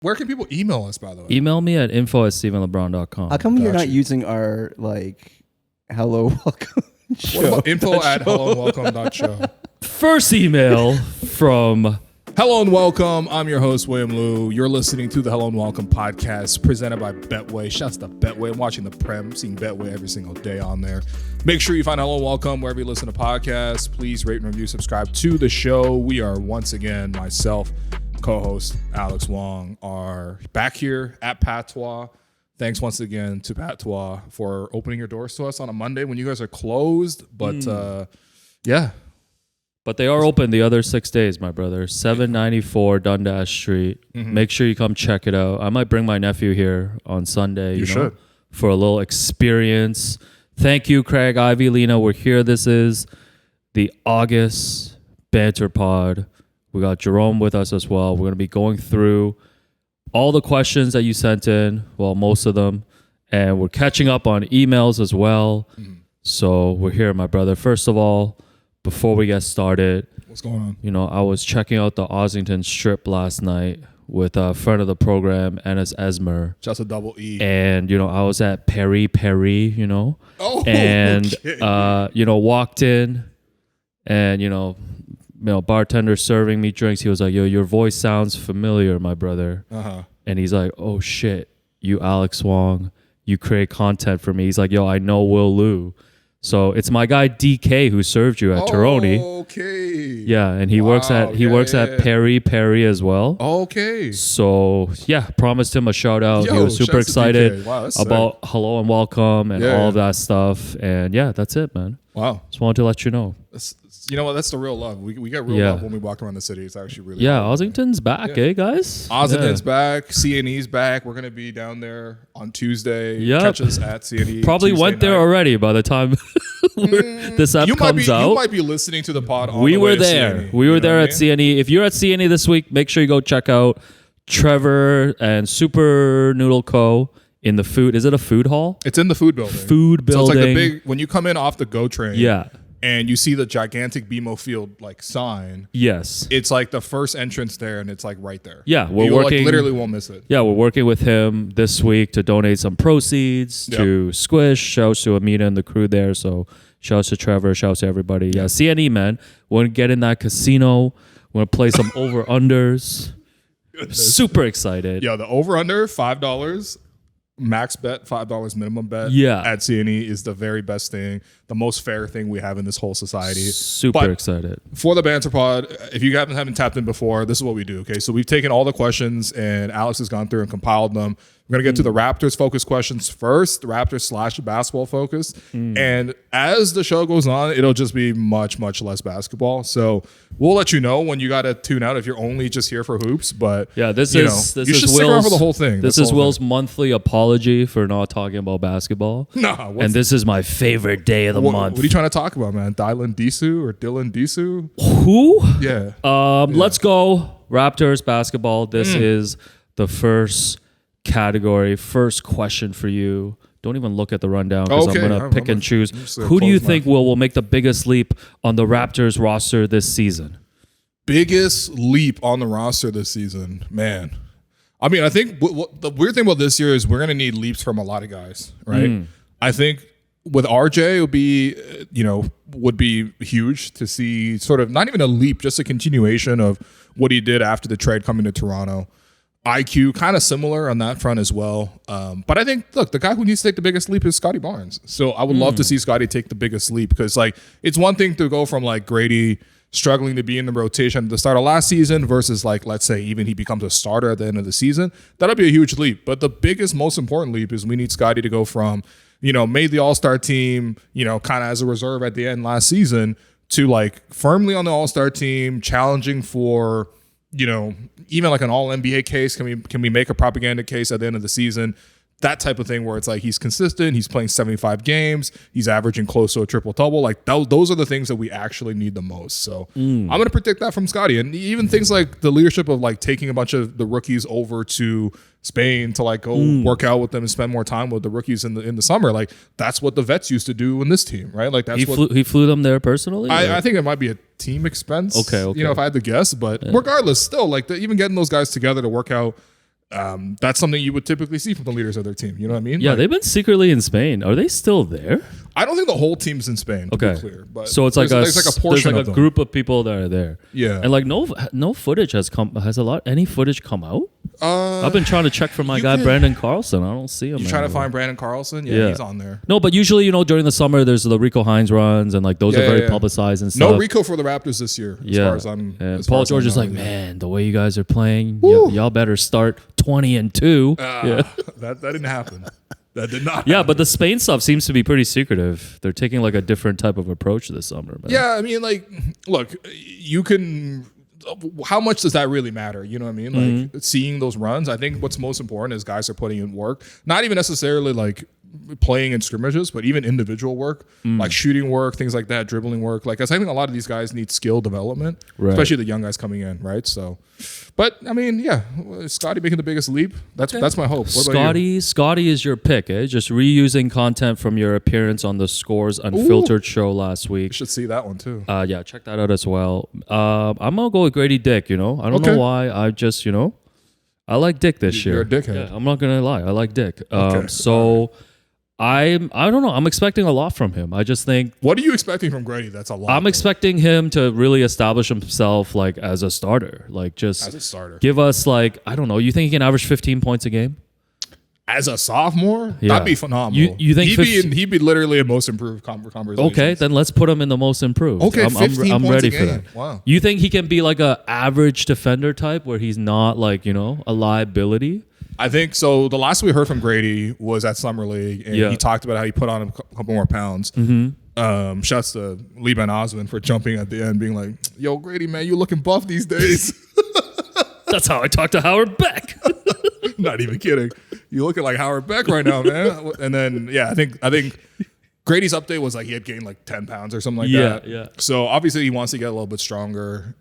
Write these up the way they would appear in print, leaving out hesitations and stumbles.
Where can people email us, by the way? Email me at info@stevenlebron.com. How come you're not using our hello welcome show? What about info@helloandwelcome.show? First email from Hello and welcome. I'm your host, William Liu. You're listening to the Hello and Welcome podcast presented by Betway. Shouts to Betway. I'm watching the Prem. I'm seeing Betway every single day on there. Make sure you find Hello and Welcome wherever you listen to podcasts. Please rate and review, subscribe to the show. We are once again, myself, co-host Alex Wong, are back here at Patois. Thanks once again to Patois for opening your doors to us on a Monday when you guys are closed. But yeah. But they are open the other 6 days, my brother. 794 Dundas Street. Mm-hmm. Make sure you come check it out. I might bring my nephew here on Sunday. You know, for a little experience. Thank you, Craig, Ivy, Lena. We're here. This is the August Banter Pod. We got Jerome with us as well. We're going to be going through all the questions that you sent in. Well, most of them. And we're catching up on emails as well. Mm-hmm. So we're here, my brother. First of all, before we get started, what's going on? You know, I was checking out the Ossington Strip last night with a friend of the program, Enes Esmer. Just a double E. And, you know, I was at Perry, you know. Oh, and, okay. You know, walked in and, you know, bartender serving me drinks. He was like, yo, your voice sounds familiar, my brother. Uh-huh. And he's like, oh, shit, you Alex Wong. You create content for me. He's like, yo, I know Will Liu. So it's my guy DK who served you at Tironi. Okay. Yeah, and he works at Perry as well. Okay. So yeah, promised him a shout out. He was super excited about Hello and Welcome and all of that stuff. And yeah, that's it, man. Wow. Just wanted to let you know. You know what? That's the real love. We get real love when we walk around the city. It's actually really cool. Ossington's back, guys? Ossington's back. CNE's back. We're going to be down there on Tuesday. Yep. Catch us at CNE. Probably Tuesday went there already by the time this app comes out. You might be listening to the pod on We the were way there. To CNE, we were there at CNE. If you're at CNE this week, make sure you go check out Trevor and Super Noodle Co. in the food. Is it a food hall? It's in the food building. Food building. So it's like the big, when you come in off the GO train. Yeah. And you see the gigantic BMO Field sign. Yes. It's like the first entrance there, and it's right there. Yeah, we're working. Literally won't miss it. Yeah, we're working with him this week to donate some proceeds to Squish. Shouts to Amina and the crew there. So shouts to Trevor. Shouts to everybody. Yeah, CNE, man. We're going to get in that casino. We're going to play some over-unders. Super excited. Yeah, the over-under, $5. Max bet, $5 minimum bet at CNE is the very best thing, the most fair thing we have in this whole society. Super excited. For the Banter Pod, if you haven't tapped in before, this is what we do, okay? So we've taken all the questions and Alex has gone through and compiled them. We're going to get to the Raptors focus questions first, the Raptors / basketball focus. And as the show goes on, it'll just be much, much less basketball. So we'll let you know when you got to tune out if you're only just here for hoops. But this you is stick around for the whole thing. This is Will's monthly apology for not talking about basketball. And this is my favorite day of the month. What are you trying to talk about, man? Dylan Disu or Dylan Disu? Who? Yeah. Let's go Raptors basketball. This is the first category, first question for you. Don't even look at the rundown because I'm going to pick and choose. Who do you think will make the biggest leap on the Raptors roster this season? Biggest leap on the roster this season? Man. I mean, I think the weird thing about this year is we're going to need leaps from a lot of guys, right? I think with RJ, would be huge to see sort of not even a leap, just a continuation of what he did after the trade coming to Toronto. IQ, kind of similar on that front as well. But I think, look, the guy who needs to take the biggest leap is Scotty Barnes. So I would love to see Scotty take the biggest leap because, it's one thing to go from, Grady struggling to be in the rotation at the start of last season versus, let's say even he becomes a starter at the end of the season. That'll be a huge leap. But the biggest, most important leap is we need Scotty to go from, made the All-Star team, kind of as a reserve at the end last season to, firmly on the All-Star team, challenging for – even an all-NBA case, can we make a propaganda case at the end of the season? That type of thing where it's he's consistent, he's playing 75 games, he's averaging close to a triple-double. Those are the things that we actually need the most. So I'm going to predict that from Scotty. And even things like the leadership of taking a bunch of the rookies over to Spain to go work out with them and spend more time with the rookies in the summer. That's what the vets used to do in this team, right? He flew them there personally? I think it might be a team expense. Okay. If I had to guess, but regardless, still even getting those guys together to work out that's something you would typically see from the leaders of their team. You know what I mean? Yeah, Like, they've been secretly in Spain. Are they still there? I don't think the whole team's in Spain. To be clear, but so it's there's like a portion there's of like a them. group of people that are there. Yeah. And like no footage has come. Has any footage come out? I've been trying to check for my guy Brandon Carlson. I don't see him. You trying to find Brandon Carlson? Yeah, he's on there. No, but usually during the summer there's the Rico Hines runs and like those are very publicized and stuff. No Rico for the Raptors this year. As far as I'm. And Paul George is like, man, the way you guys are playing, y'all better start 20-2. That didn't happen. That did not. Yeah, but the Spain stuff seems to be pretty secretive. They're taking like a different type of approach this summer. Man. Yeah, I mean, like, look, you can. How much does that really matter? You know what I mean? Like seeing those runs. I think what's most important is guys are putting in work. Not even necessarily like playing in scrimmages, but even individual work, like shooting work, things like that, dribbling work. Like, I think a lot of these guys need skill development, especially the young guys coming in, right? So, but I mean, yeah, Scotty making the biggest leap. That's my hope. What about you? Scotty is your pick, eh? Just reusing content from your appearance on the Scores Unfiltered show last week. You should see that one too. Yeah, check that out as well. I'm gonna go with Grady Dick. I don't know why. I just I like Dick this year. You're a dickhead. Yeah, I'm not gonna lie. I like Dick. So. I don't know. I'm expecting a lot from him. I just think. What are you expecting from Grady? That's a lot. I'm expecting him to really establish himself like as a starter. Like just as a starter. Give us like, I don't know. You think he can average 15 points a game? As a sophomore? Yeah. That'd be phenomenal. You think he'd be literally a most improved conversation. Okay, then let's put him in the most improved. Okay, 15 I'm points ready a for game. that. Wow. You think he can be like a average defender type where he's not like, a liability? I think so. The last we heard from Grady was at Summer League, and he talked about how he put on a couple more pounds. Shouts to Lee Ben Osmond for jumping at the end, being like, "Yo, Grady, man, you looking buff these days." That's how I talked to Howard Beck. Not even kidding. You looking like Howard Beck right now, man. And then I think Grady's update was like he had gained like 10 pounds or something like that. Yeah. So obviously he wants to get a little bit stronger.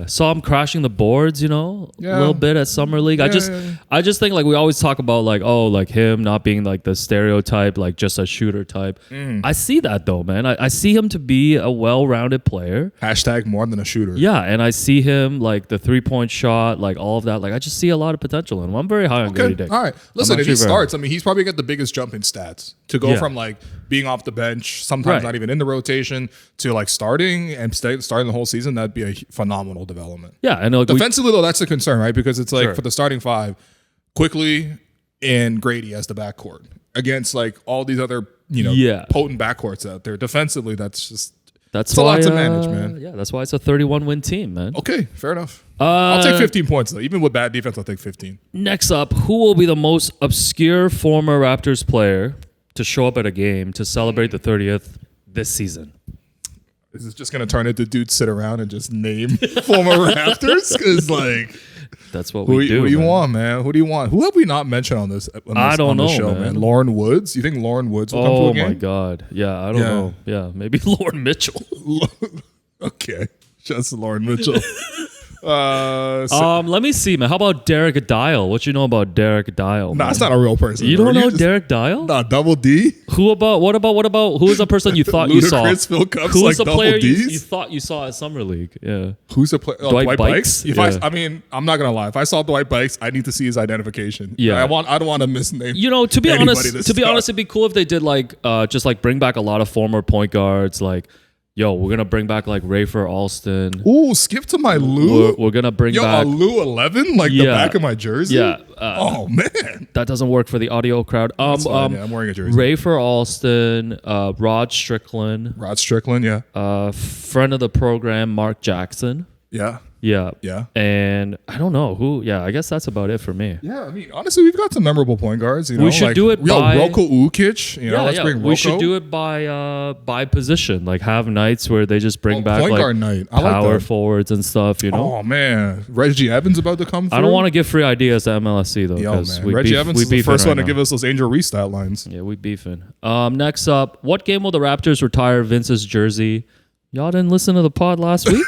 Saw him crashing the boards, a little bit at Summer League. I just think like we always talk about like, oh, like him not being like the stereotype, like just a shooter type. I see that though, man. I see him to be a well-rounded player. # more than a shooter. Yeah, and I see him like the 3-point shot, like all of that. Like I just see a lot of potential in him. I'm very high on Grady Dick. All right. Listen, if he starts, he's probably got the biggest jump in stats to go from like being off the bench, sometimes not even in the rotation, to like starting and starting the whole season. That'd be a phenomenal development. Yeah, and like defensively though, that's a concern, right? Because it's like for the starting five, Quickly and Grady as the backcourt against like all these other potent backcourts out there. Defensively, that's a lot to manage, man. Yeah, that's why it's a 31-win team, man. Okay, fair enough. I'll take 15 points though. Even with bad defense, I'll take 15. Next up, who will be the most obscure former Raptors player to show up at a game to celebrate the 30th this season? Is this just going to turn into dudes sit around and just name former Raptors? Because like, that's what we do. Who do you want, man? Who do you want? Who have we not mentioned on this? I don't know, show, man. Lauren Woods. You think Lauren Woods will come to a game? Oh my God. Yeah, I don't know. Yeah, maybe Lauren Mitchell. Okay, just Lauren Mitchell. Let me see, man. How about Derek Dial? What you know about Derek Dial? Nah, it's not a real person. You don't know Derek Dial? Nah, Double D. What about? Who is the person you thought you saw? Phil Cups, who was like the player you thought you saw at Summer League? Yeah. Who's the player? Dwight Bikes? Yeah. I'm not gonna lie. If I saw Dwight Bikes, I need to see his identification. Yeah. I don't want to misname. To be honest, it'd be cool if they did like just like bring back a lot of former point guards, like. Yo, we're gonna bring back like Rafer Alston. Ooh, skip to my Lou. We're gonna bring back a Lou 11, like the back of my jersey. Yeah. Oh man, that doesn't work for the audio crowd. That's fine, I'm wearing a jersey. Rafer Alston, Rod Strickland. Yeah. Friend of the program, Mark Jackson. Yeah. Yeah. And I don't know who. Yeah, I guess that's about it for me. Yeah, honestly, we've got some memorable point guards. We should do it by Roko Ukic. Let's bring Roko. We should do it by position. Like have nights where they just bring back point like guard night. Power forwards and stuff. Oh man, Reggie Evans about to come through. I don't want to give free ideas to MLSC though. Yo, man. Reggie Evans is the first one to give us those Angel Reese stat lines. Yeah, we beefing. Next up, what game will the Raptors retire Vince's jersey? Y'all didn't listen to the pod last week?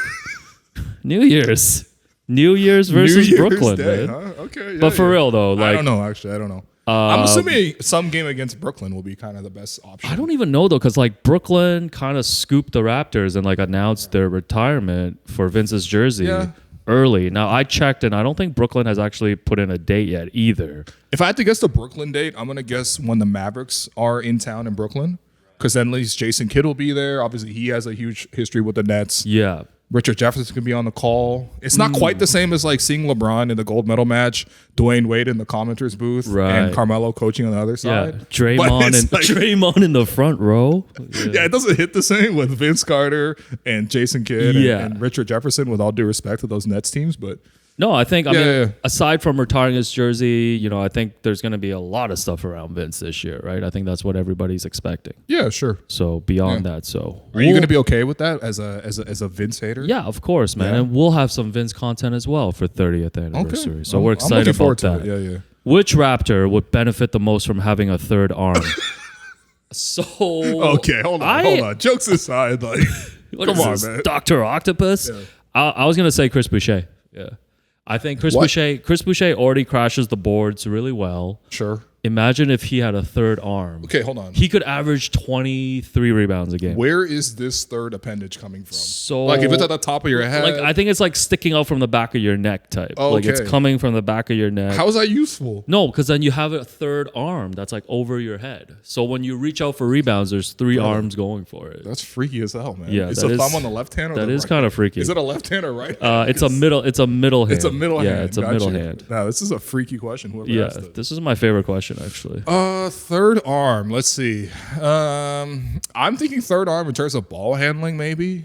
New Year's versus Brooklyn, Day, man. Huh? Okay, yeah, but for real though, like I don't know. Actually, I don't know. I'm assuming some game against Brooklyn will be kind of the best option. I don't even know though, because like Brooklyn kind of scooped the Raptors and like announced their retirement for Vince's jersey. Yeah. early. Now, I checked, and I don't think Brooklyn has actually put in a date yet either. If I had to guess the Brooklyn date, I'm going to guess when the Mavericks are in town in Brooklyn, because then at least Jason Kidd will be there. Obviously, he has a huge history with the Nets. Yeah. Richard Jefferson could be on the call. It's not quite the same as like seeing LeBron in the gold medal match, Dwayne Wade in the commentator's booth, and Carmelo coaching on the other side. Yeah, Draymond in the front row. Yeah, it doesn't hit the same with Vince Carter and Jason Kidd and Richard Jefferson, with all due respect to those Nets teams. But no, I think, I mean, aside from retiring his jersey, you know, I think there's going to be a lot of stuff around Vince this year, right? I think that's what everybody's expecting. Yeah, sure. So beyond that, are you going to be okay with that as a Vince hater? Yeah, of course, man. And we'll have some Vince content as well for 30th anniversary. Okay. So we're excited about that. Yeah. Which Raptor would benefit the most from having a third arm? Okay, hold on. Jokes aside, like, come on, man. Dr. Octopus? Yeah. I was going to say Chris Boucher. Yeah. I think Chris Boucher already crashes the boards really well. Sure. Imagine if he had a third arm. Okay, hold on. He could average 23 rebounds a game. Where is this third appendage coming from? So, like, if it's at the top of your head, like, I think it's like sticking out from the back of your neck type. Okay. Like, it's coming from the back of your neck. How is that useful? No, because then you have a third arm that's like over your head. So when you reach out for rebounds, there's three arms going for it. That's freaky as hell, man. Yeah, is the thumb on the left hand or that the is right? Kind of freaky. Is it a left hand or right? It's a middle hand. It's a middle hand. Yeah, it's a middle hand. No, this is a freaky question. Whoever asked it. This is my favorite question, actually. Third arm. Let's see. I'm thinking third arm in terms of ball handling, maybe.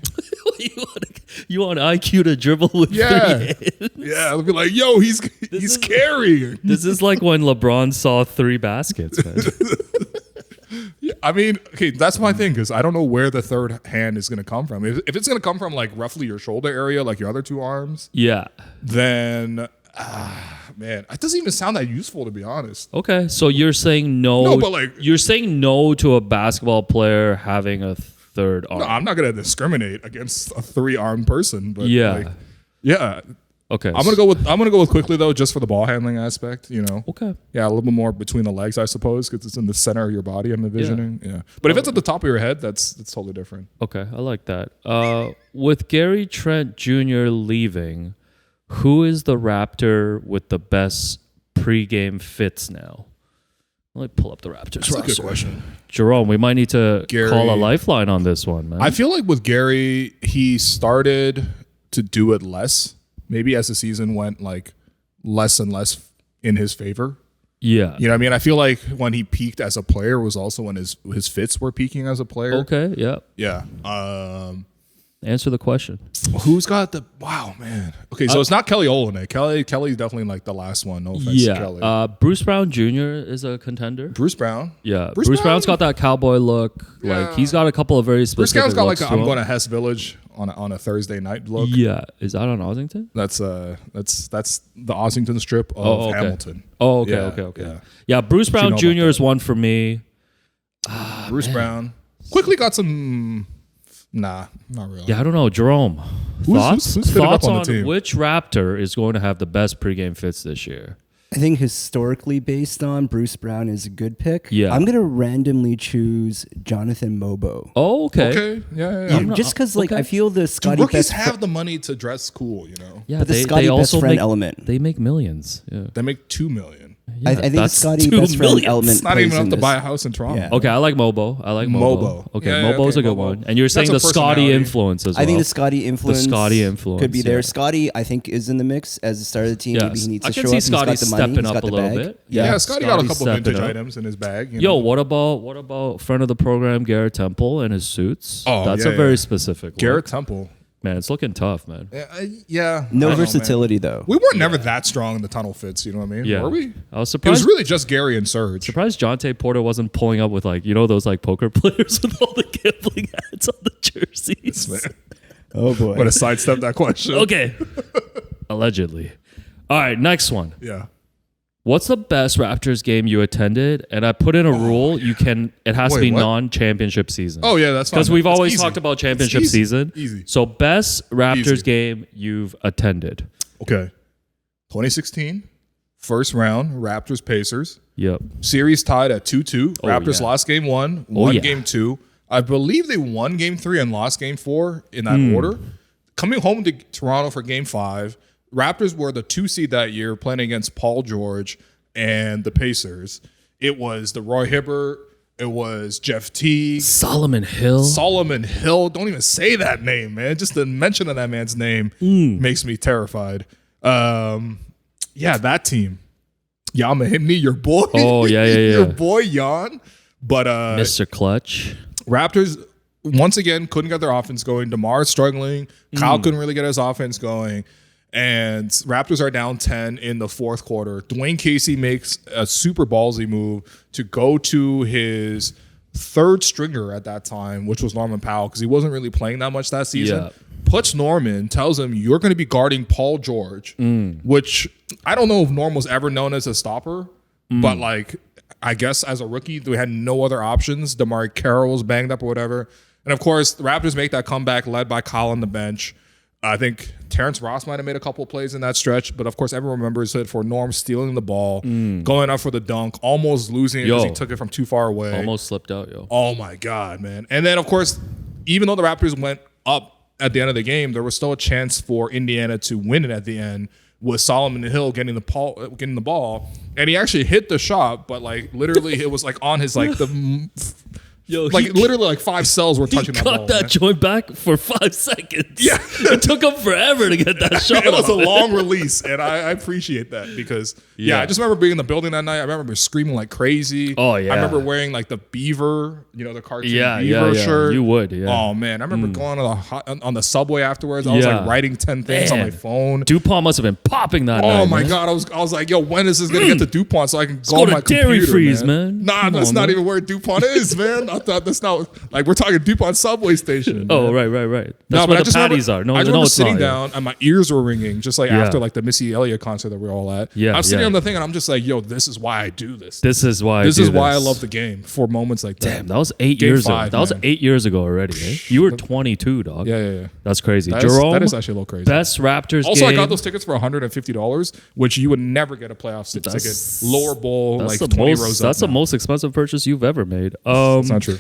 you want IQ to dribble with three hands? Yeah, I'll be like, yo, he's carrying. This is like when LeBron saw 3 baskets, man. Yeah, I mean, okay, that's my thing, because I don't know where the third hand is going to come from. If it's going to come from like roughly your shoulder area, like your other 2 arms, then man, it doesn't even sound that useful, to be honest. Okay, so you're saying no? No, but like, you're saying no to a basketball player having a third arm. No, I'm not going to discriminate against a 3-armed person, but Okay. I'm gonna go with quickly though, just for the ball handling aspect. You know. Okay. Yeah, a little bit more between the legs, I suppose, because it's in the center of your body. I'm envisioning. Yeah. But if it's at the top of your head, that's totally different. Okay, I like that. With Gary Trent Jr. leaving, who is the Raptor with the best pregame fits now? Let me pull up the Raptors. That's a good question. Jerome, we might need to call a lifeline on this one, man. I feel like with Gary, he started to do it less. Maybe as the season went like less and less in his favor. Yeah. You know what I mean? I feel like when he peaked as a player was also when his fits were peaking as a player. Okay, yeah. Yeah. Answer the question. Who's got the wow, man? Okay, so it's not Kelly Olynyk. Kelly's definitely like the last one. No offense to Kelly. Bruce Brown Jr. is a contender. Bruce Brown? Yeah. Bruce Brown's got that cowboy look. Yeah. Like he's got a couple of very specific Bruce Brown's got like I'm going to Hess Village on a Thursday night look. Yeah. Is that on Ossington? That's the Ossington strip of Hamilton. Oh, okay. Yeah, Bruce Brown Jr. is one for me. Bruce Brown. Quickly got some. Nah, not really. Yeah, I don't know. Jerome, thoughts on the team? Which Raptor is going to have the best pregame fits this year? I think historically based on Bruce Brown is a good pick. Yeah. I'm going to randomly choose Jonathan Mobo. Oh, okay. Okay, yeah. Just because I feel the Scotty rookies best have the money to dress cool, you know? Yeah, but the Scotty best friend element. They make millions. Yeah. They make $2 million. Yeah, I think the Scotty best friend element. It's not even enough to buy a house in Toronto. Yeah. Okay, I like Mobo. Okay, Mobo's a good one. And you're saying the Scotty influence as well. I think the Scotty influence could be there. Scotty, I think, is in the mix as the start of the team. Yes. Maybe he needs to show I up. can see Scotty stepping up a little bit. Yeah, Scotty got a couple vintage items in his bag. Yo, what about friend of the program Garrett Temple and his suits? Oh, that's a very specific one. Garrett Temple. Man, it's looking tough, man. Yeah. No versatility, though. We weren't never that strong in the tunnel fits, you know what I mean? Yeah. Were we? I was surprised. It was really just Gary and Serge. Surprised Jonte Porter wasn't pulling up with those poker players with all the gambling hats on the jerseys. Man. Oh, boy. I'm going to sidestep that question. Okay. Allegedly. All right, next one. Yeah. What's the best Raptors game you attended? And I put in a rule. It has to be non-championship season. Oh, yeah, that's fine. Because we've always talked about championship season. Easy. So best Raptors game you've attended. Okay. 2016, first round, Raptors Pacers. Yep. Series tied at 2-2. Raptors lost game 1, won game 2. I believe they won game 3 and lost game 4 in that order. Coming home to Toronto for game 5. Raptors were the 2 seed that year playing against Paul George and the Pacers. It was the Roy Hibbert. It was Jeff Teague. Solomon Hill. Don't even say that name, man. Just the mention of that man's name makes me terrified. Yeah, that team. Yama Himni, your boy. Oh, yeah. Your boy, Jan. But Mr. Clutch. Raptors, once again, couldn't get their offense going. DeMar struggling. Kyle couldn't really get his offense going. And Raptors are down 10 in the fourth quarter. Dwayne Casey makes a super ballsy move to go to his third stringer at that time, which was Norman Powell, because he wasn't really playing that much that season. Yeah. Puts Norman, tells him, you're going to be guarding Paul George, which I don't know if Norm was ever known as a stopper, but like, I guess as a rookie, they had no other options. DeMar Carroll was banged up or whatever. And of course, the Raptors make that comeback led by Kyle on the bench. I think Terrence Ross might have made a couple of plays in that stretch, but of course, everyone remembers it for Norm stealing the ball, going up for the dunk, almost losing it because he took it from too far away. Almost slipped out, yo. Oh my God, man. And then, of course, even though the Raptors went up at the end of the game, there was still a chance for Indiana to win it at the end with Solomon Hill getting the ball. And he actually hit the shot, but like literally it was like on his like the Yo, literally like 5 cells were touching that ball. He got that joint back for 5 seconds. Yeah. It took him forever to get that shot. It was a long release, and I appreciate that because, I just remember being in the building that night. I remember screaming like crazy. Oh, yeah. I remember wearing like the Beaver, the cartoon Beaver yeah. shirt. You would, yeah. Oh, man. I remember going on the subway afterwards. I was like writing 10 things on my phone. DuPont must have been popping that night. Oh, my God. I was like, yo, when is this going to get to DuPont so I can go go on to my Dairy computer, Freeze, man. Nah, that's not even where DuPont is, man. I thought that's not, like, we're talking DuPont subway station. Oh, man. right. That's where the patties are. No, I remember it's sitting not, down and my ears were ringing just like after like the Missy Elliott concert that we were all at. Yeah, I'm sitting on the thing and I'm just like, yo, this is why I do this. This is why I love the game for moments like that. Damn, that was 8 years ago. That was 8 years ago already. Eh? You were 22, dog. Yeah. That's crazy. That Jerome, is actually a little crazy. best Raptors also, game. I got those tickets for $150, which you would never get a playoff ticket. Lower bowl, like 20 rows up. That's the most expensive purchase you've ever made. It's not true.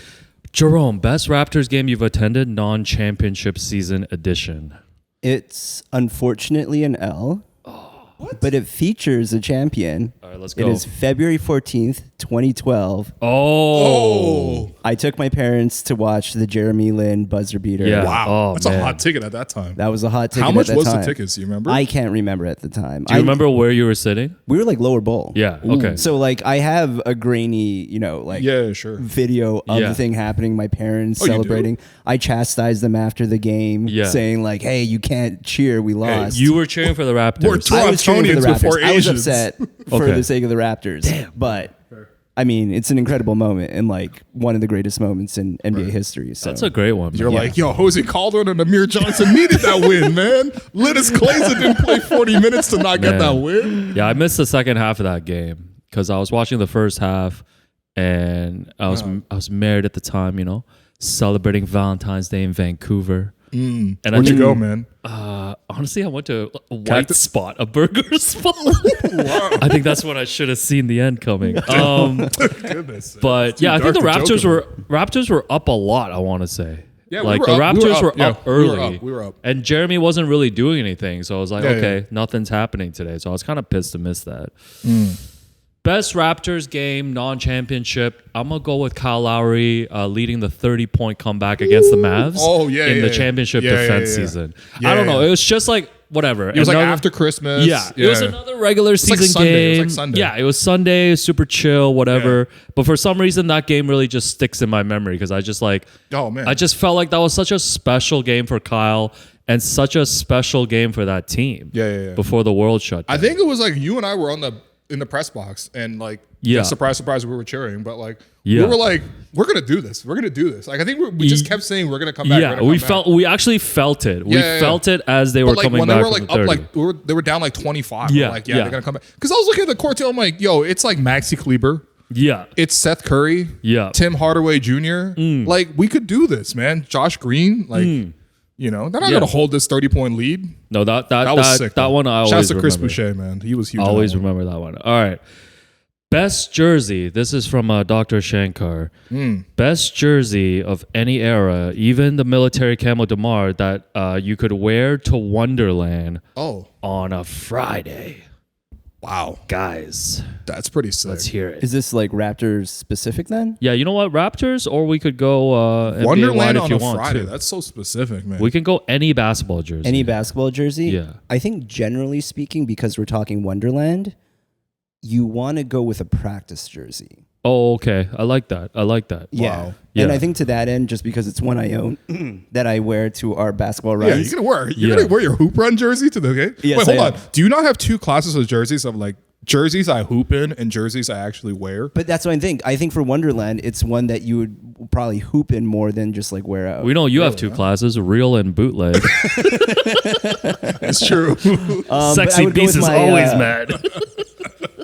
Jerome, best Raptors game you've attended, non-championship season edition. It's unfortunately an L, but it features a champion. All right, let's go. It is February 14th, 2012. Oh. I took my parents to watch the Jeremy Lin buzzer beater. Yeah. Wow. Oh, That's man. a hot ticket at that time. That was a hot ticket. How much at that was time. the tickets? Do you remember? I can't remember at the time. Do you remember where you were sitting? We were like lower bowl. Yeah. Okay. So like I have a grainy, yeah, sure. video of the thing happening. My parents celebrating. I chastised them after the game, saying like, "Hey, you can't cheer. We lost." You were cheering for the Raptors. I was cheering for the Torontonians before Raptors. I was Asians. upset for Okay. the sake of the Raptors. Damn. But I mean, it's an incredible moment and like one of the greatest moments in NBA history. So That's a great one. You're like, yo, Jose Calderon and Amir Johnson needed that win, man. Litis Claza didn't play 40 minutes to not get that win. Yeah, I missed the second half of that game because I was watching the first half and I was married at the time, celebrating Valentine's Day in Vancouver. And Where'd you go, man? Honestly, I went to a white spot, a burger spot. Wow. I think that's when I should have seen the end coming. Goodness. But yeah, I think the Raptors were up a lot. I want to say, Yeah, like we the were up. Raptors were up early. We were up. And Jeremy wasn't really doing anything, so I was like, okay, nothing's happening today. So I was kind of pissed to miss that. Best Raptors game, non-championship. I'm gonna go with Kyle Lowry leading the 30-point comeback against the Mavs. in the championship defense season. I don't know. It was just like whatever. It was like after Christmas. Yeah, it was another regular season Sunday. game. It was like Sunday. Yeah, it was Sunday, super chill, whatever. But for some reason, that game really just sticks in my memory because I just like, I just felt like that was such a special game for Kyle and such a special game for that team. Before the world shut down. I think it was like you and I were in the press box and like, surprise, surprise, we were cheering, but like, we were like, we're gonna do this. We're gonna do this. Like I think we just kept saying we're gonna come back. Yeah, we actually felt it. We felt it as they were coming when back. They were like from the up, 30. like they were down like 25. Yeah, we're like they're gonna come back. Because I was looking at the court too. I'm like, yo, it's like Maxi Kleber. Yeah, it's Seth Curry. Yeah, Tim Hardaway Jr. Like we could do this, man. Josh Green. Like they're not gonna hold this 30-point lead. No, that was sick. That one I always remember. Shouts to Chris Boucher, man. He was huge. I always remember that one. All right. Best jersey. This is from Dr. Shankar. Best jersey of any era, even the military camo DeMar that you could wear to Wonderland on a Friday. Wow. Guys. That's pretty sick. Let's hear it. Is this like Raptors specific then? Yeah, you know what? Raptors, or we could go Wonderland if on you a want Friday. to. That's so specific, man. We can go any basketball jersey. Any basketball jersey? Yeah. I think generally speaking, because we're talking Wonderland, you want to go with a practice jersey. Oh, okay. I like that. Yeah. Wow. Yeah. And I think to that end, just because it's one I own that I wear to our basketball runs. Yeah, you're gonna wear your hoop run jersey to the game? Yes, Wait, hold I on. Do you not have two classes of jerseys of like jerseys I hoop in and jerseys I actually wear? But that's what I think. I think for Wonderland, it's one that you would probably hoop in more than just like wear out. We know you have two classes, real and bootleg. That's true. Sexy beast is always mad.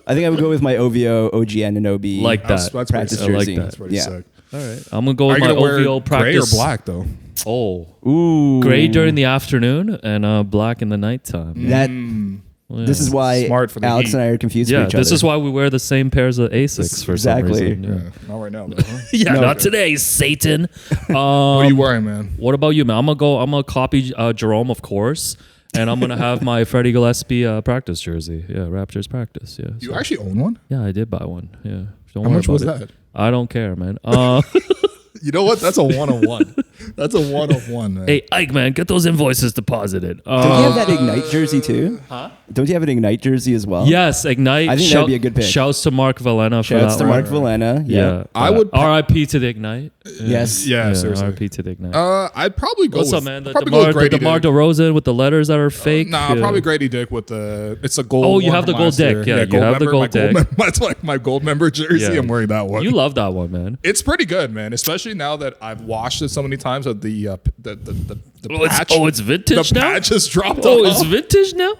I think I would go with my OVO OG Anunoby Like that. That's practice pretty sick. jersey. That's pretty sick. All right. I'm going to go Are with you my gonna wear OVO practice. gray or black though? Oh. Ooh. Gray during the afternoon and black in the nighttime. That. Yeah. This is why Smart for the Alex heat. and I are confused Yeah, with each other. this is why we wear the same pairs of Asics for Exactly. some reason. Yeah. Not right now, man. Yeah, No. not today, Satan. What are you wearing, man? What about you, man? I'm gonna copy Jerome, of course, and I'm gonna have my Freddie Gillespie practice jersey. Yeah, Raptors practice. Yeah, You actually own one? yeah, I did buy one. Yeah, don't How worry much about was it. that? I don't care, man. You know what? That's a 1-on-1. That's a 1-on-1, man. Hey, Ike, man, get those invoices deposited. Don't you have that Ignite jersey too? Huh? Don't you have an Ignite jersey as well? Yes, Ignite. I think that'd be a good pick. Shouts to Mark Valena for Shouts that to one. Mark Valena. Yeah, I would- R.I.P. to the Ignite. Yes. Yeah, seriously. R.I.P. to the Ignite. I'd probably go What's with, up, man? The probably go with Grady DeMar Dick. DeRozan with the letters that are fake. Nah, Yeah. probably Grady Dick with the. It's a gold. Oh, you one have the from gold last year. Dick. Yeah, you have the member, gold Dick. That's like my gold member jersey. Yeah. I'm wearing that one. You love that one, man. It's pretty good, man. Especially now that I've washed it so many times that the Oh, patch. it's vintage the now. patch has dropped Oh, off. it's vintage now.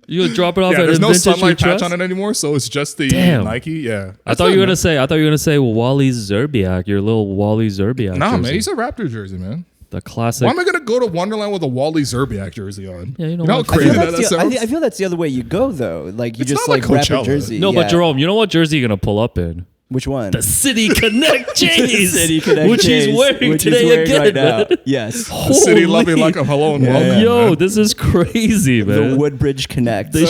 You gonna drop it off Yeah, at there's a no vintage sunlight patch trust? on it anymore, so it's just the Damn. Nike. Yeah, I thought you were gonna say Wally Zerbiak, your little Wally Zerbiak. Nah, jersey. man, he's a Raptor jersey, man. The classic. Why am I gonna go to Wonderland with a Wally Zerbiak jersey on? Yeah, you know how what? crazy that I sounds. feel that's the other way you go though. Like you It's just not like like wrap a Coachella. jersey. No, Yeah. but Jerome, you know what jersey you're gonna pull up in? Which one? The City Connect Jays, City Connect which Jays, he's wearing which he's today wearing again. right now. Man. Yes. The city Holy- loving like a hello and welcome. Yo, man. this is crazy, man. The Woodbridge Connect. They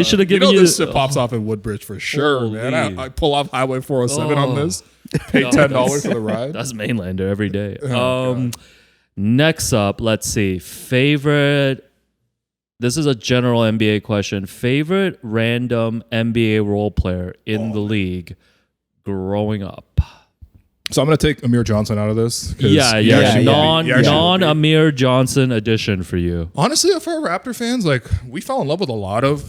should have given you. you. Know this shit pops off in Woodbridge for sure, man. Holy. I pull off Highway 407 on this. Pay $10 for the ride. That's Mainlander every day. Next up, let's see. Favorite. This is a general NBA question. Favorite random NBA role player in the league growing up. So I'm gonna take Amir Johnson out of this. 'cause Yeah. he actually- Non he actually- non Amir Johnson edition for you. Honestly, for Raptor fans, like we fell in love with a lot of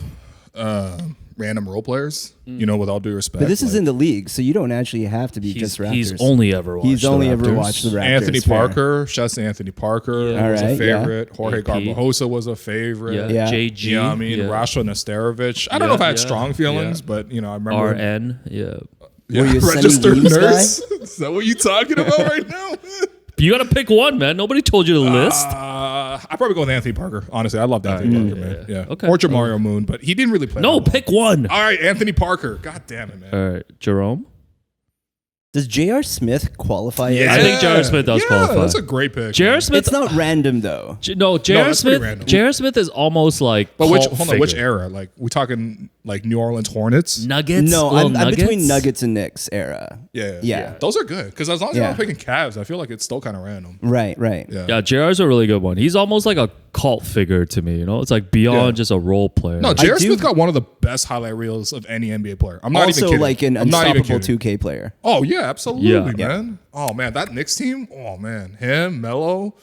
random role players. You know, with all due respect. But this is like, in the league, so you don't actually have to be just Raptors. He's only ever watched. He's only the ever Raptors. watched the Raptors. Anthony fair. Parker. Shouts to Anthony Parker. Yeah. Was a Alright, favorite. Jorge AP. Garbajosa was a favorite. Yeah. Yeah. JG. You know what I mean? Yeah. Rasha Nesterovich. I don't know if I had strong feelings, but you know, I remember RN. Yeah. Were you a Sonny registered Weems nurse. Is that what you talking about right now? You got to pick one, man. Nobody told you to list. I'd probably go with Anthony Parker. Honestly, I loved Anthony Parker, man. Yeah. Okay. Or Jamario Moon, but he didn't really play. No, that well. pick one. All right, Anthony Parker. God damn it, man. All right, Jerome. Does J.R. Smith qualify as I think J.R. Smith does qualify. That's a great pick. J.R. man. Smith. It's not random though. No, J.R. that's pretty Smith. random. J.R. Smith is almost like. But which cult which figure. era? Like we talking like New Orleans Hornets? Nuggets. No, Little I'm between Nuggets? Nuggets and Knicks era. Yeah. Those are good because as long as you're Yeah. not picking Cavs, I feel like it's still kind of random. Right. Yeah. Yeah, JR's a really good one. He's almost like a cult figure to me. You know, it's like beyond Yeah. just a role player. No, J.R. do- Smith got one of the best highlight reels of any NBA player. I'm not even Also, kidding. like an I'm not even unstoppable kidding. 2K player. Oh yeah, absolutely, Yeah. man. Oh man, that Knicks team. Oh man, him, Melo,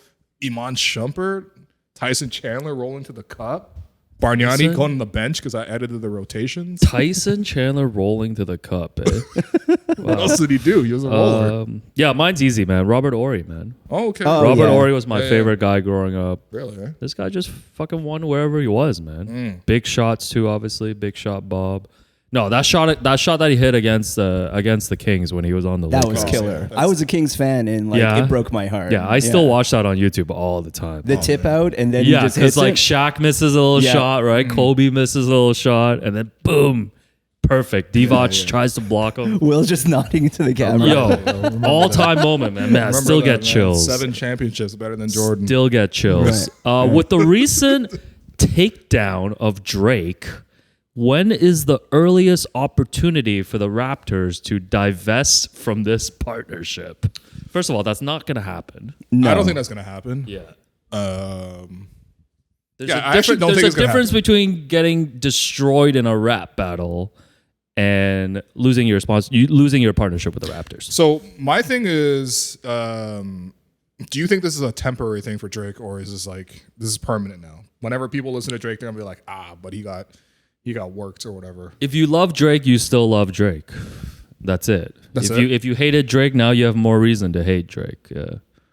Iman Shumpert, Tyson Chandler rolling to the cup, Bargnani Tyson? going on the bench because I edited the rotations. Tyson Chandler rolling to the cup. Eh? What else did he do? He was a roller. Yeah, mine's easy, man. Robert Horry, man. Oh, okay. Oh, Robert yeah. Horry was my Yeah. favorite guy growing up. Really? Eh? This guy just fucking won wherever he was, man. Big shots too, obviously. Big shot, Bob. No, that shot that he hit against the Kings when he was on the That Lakers. was killer. yeah, I was a Kings fan, and like Yeah. it broke my heart. Yeah, I still watch that on YouTube all the time. the tip out, and then he Yeah, just because hits like it. Shaq misses a little Yeah. shot, right? Kobe misses a little shot, and then boom, Perfect. Divac tries to block him. Will's just nodding to the camera. Yo, all-time moment, man. I still get chills. 7 championships, better than Jordan. Still get chills. Right. With the recent takedown of Drake, when is the earliest opportunity for the Raptors to divest from this partnership? First of all, that's not going to happen. No. I don't think that's going to happen. Yeah. There's a difference between getting destroyed in a rap battle and losing your partnership with the Raptors. So my thing is, do you think this is a temporary thing for Drake, or is this is permanent now? Whenever people listen to Drake, they're gonna be like, but he got worked or whatever. If you love Drake, you still love Drake. That's it. If you hated Drake, now you have more reason to hate Drake.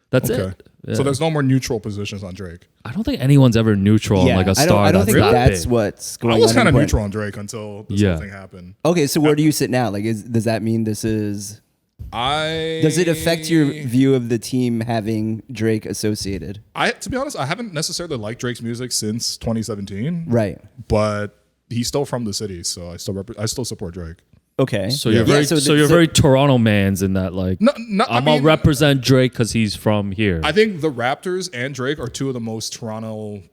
That's it. Yeah. So there's no more neutral positions on Drake. I don't think anyone's ever neutral on like a star. I don't think that's big. What's going on. I was kind of neutral on Drake until this whole thing happened. Okay, so where do you sit now? Like, does that mean this is? Does it affect your view of the team having Drake associated? To be honest, I haven't necessarily liked Drake's music since 2017. Right. But he's still from the city, so I still support Drake. Okay. So you're very Toronto mans in that, like, I'll represent Drake because he's from here. I think the Raptors and Drake are two of the most Toronto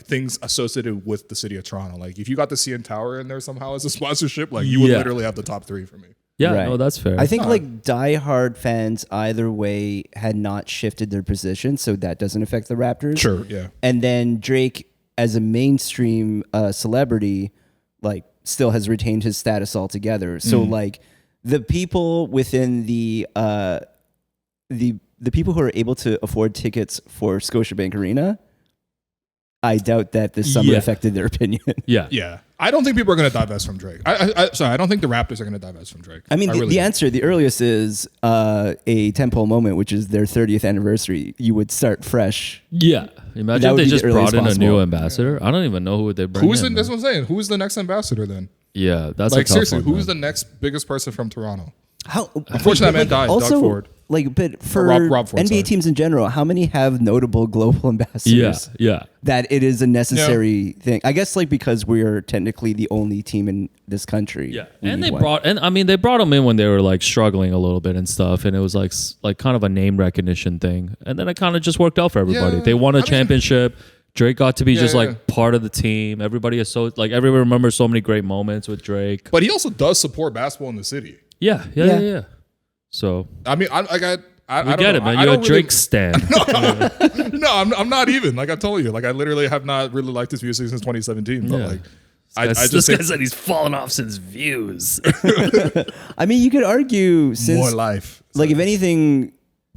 things associated with the city of Toronto. Like, if you got the CN Tower in there somehow as a sponsorship, like, you would literally have the top 3 for me. Yeah, right. No, that's fair. I think like diehard fans either way had not shifted their position, so that doesn't affect the Raptors. Sure, yeah. And then Drake, as a mainstream celebrity, like, still has retained his status altogether. So like the people within the people who are able to afford tickets for Scotiabank Arena, I doubt that this summer affected their opinion. Yeah. I don't think people are going to divest from Drake. I don't think the Raptors are going to divest from Drake. I mean, the answer, the earliest is a tentpole moment, which is their 30th anniversary. You would start fresh. Yeah. Imagine if they just brought in a new ambassador. I don't even know who they bring in. That's what I'm saying. Who's the next ambassador then? Yeah, that's like, seriously, one, who's the next biggest person from Toronto? Unfortunately, that man died. Also, Doug Ford. Like, but for Rob Ford, NBA teams in general, how many have notable global ambassadors? Yeah. That it is a necessary thing. I guess, like, because we're technically the only team in this country. Yeah, and they brought them in when they were like struggling a little bit and stuff, and it was like kind of a name recognition thing, and then it kind of just worked out for everybody. They won a championship. Drake got to be part of the team. Everybody remembers so many great moments with Drake. But he also does support basketball in the city. Yeah. So I mean, I get know. it, man. You're a Drake stan. No, I'm not even. Like I told you, like I literally have not really liked his music since 2017. But like, this guy said he's fallen off since Views. I mean, you could argue since more life. Like, if anything,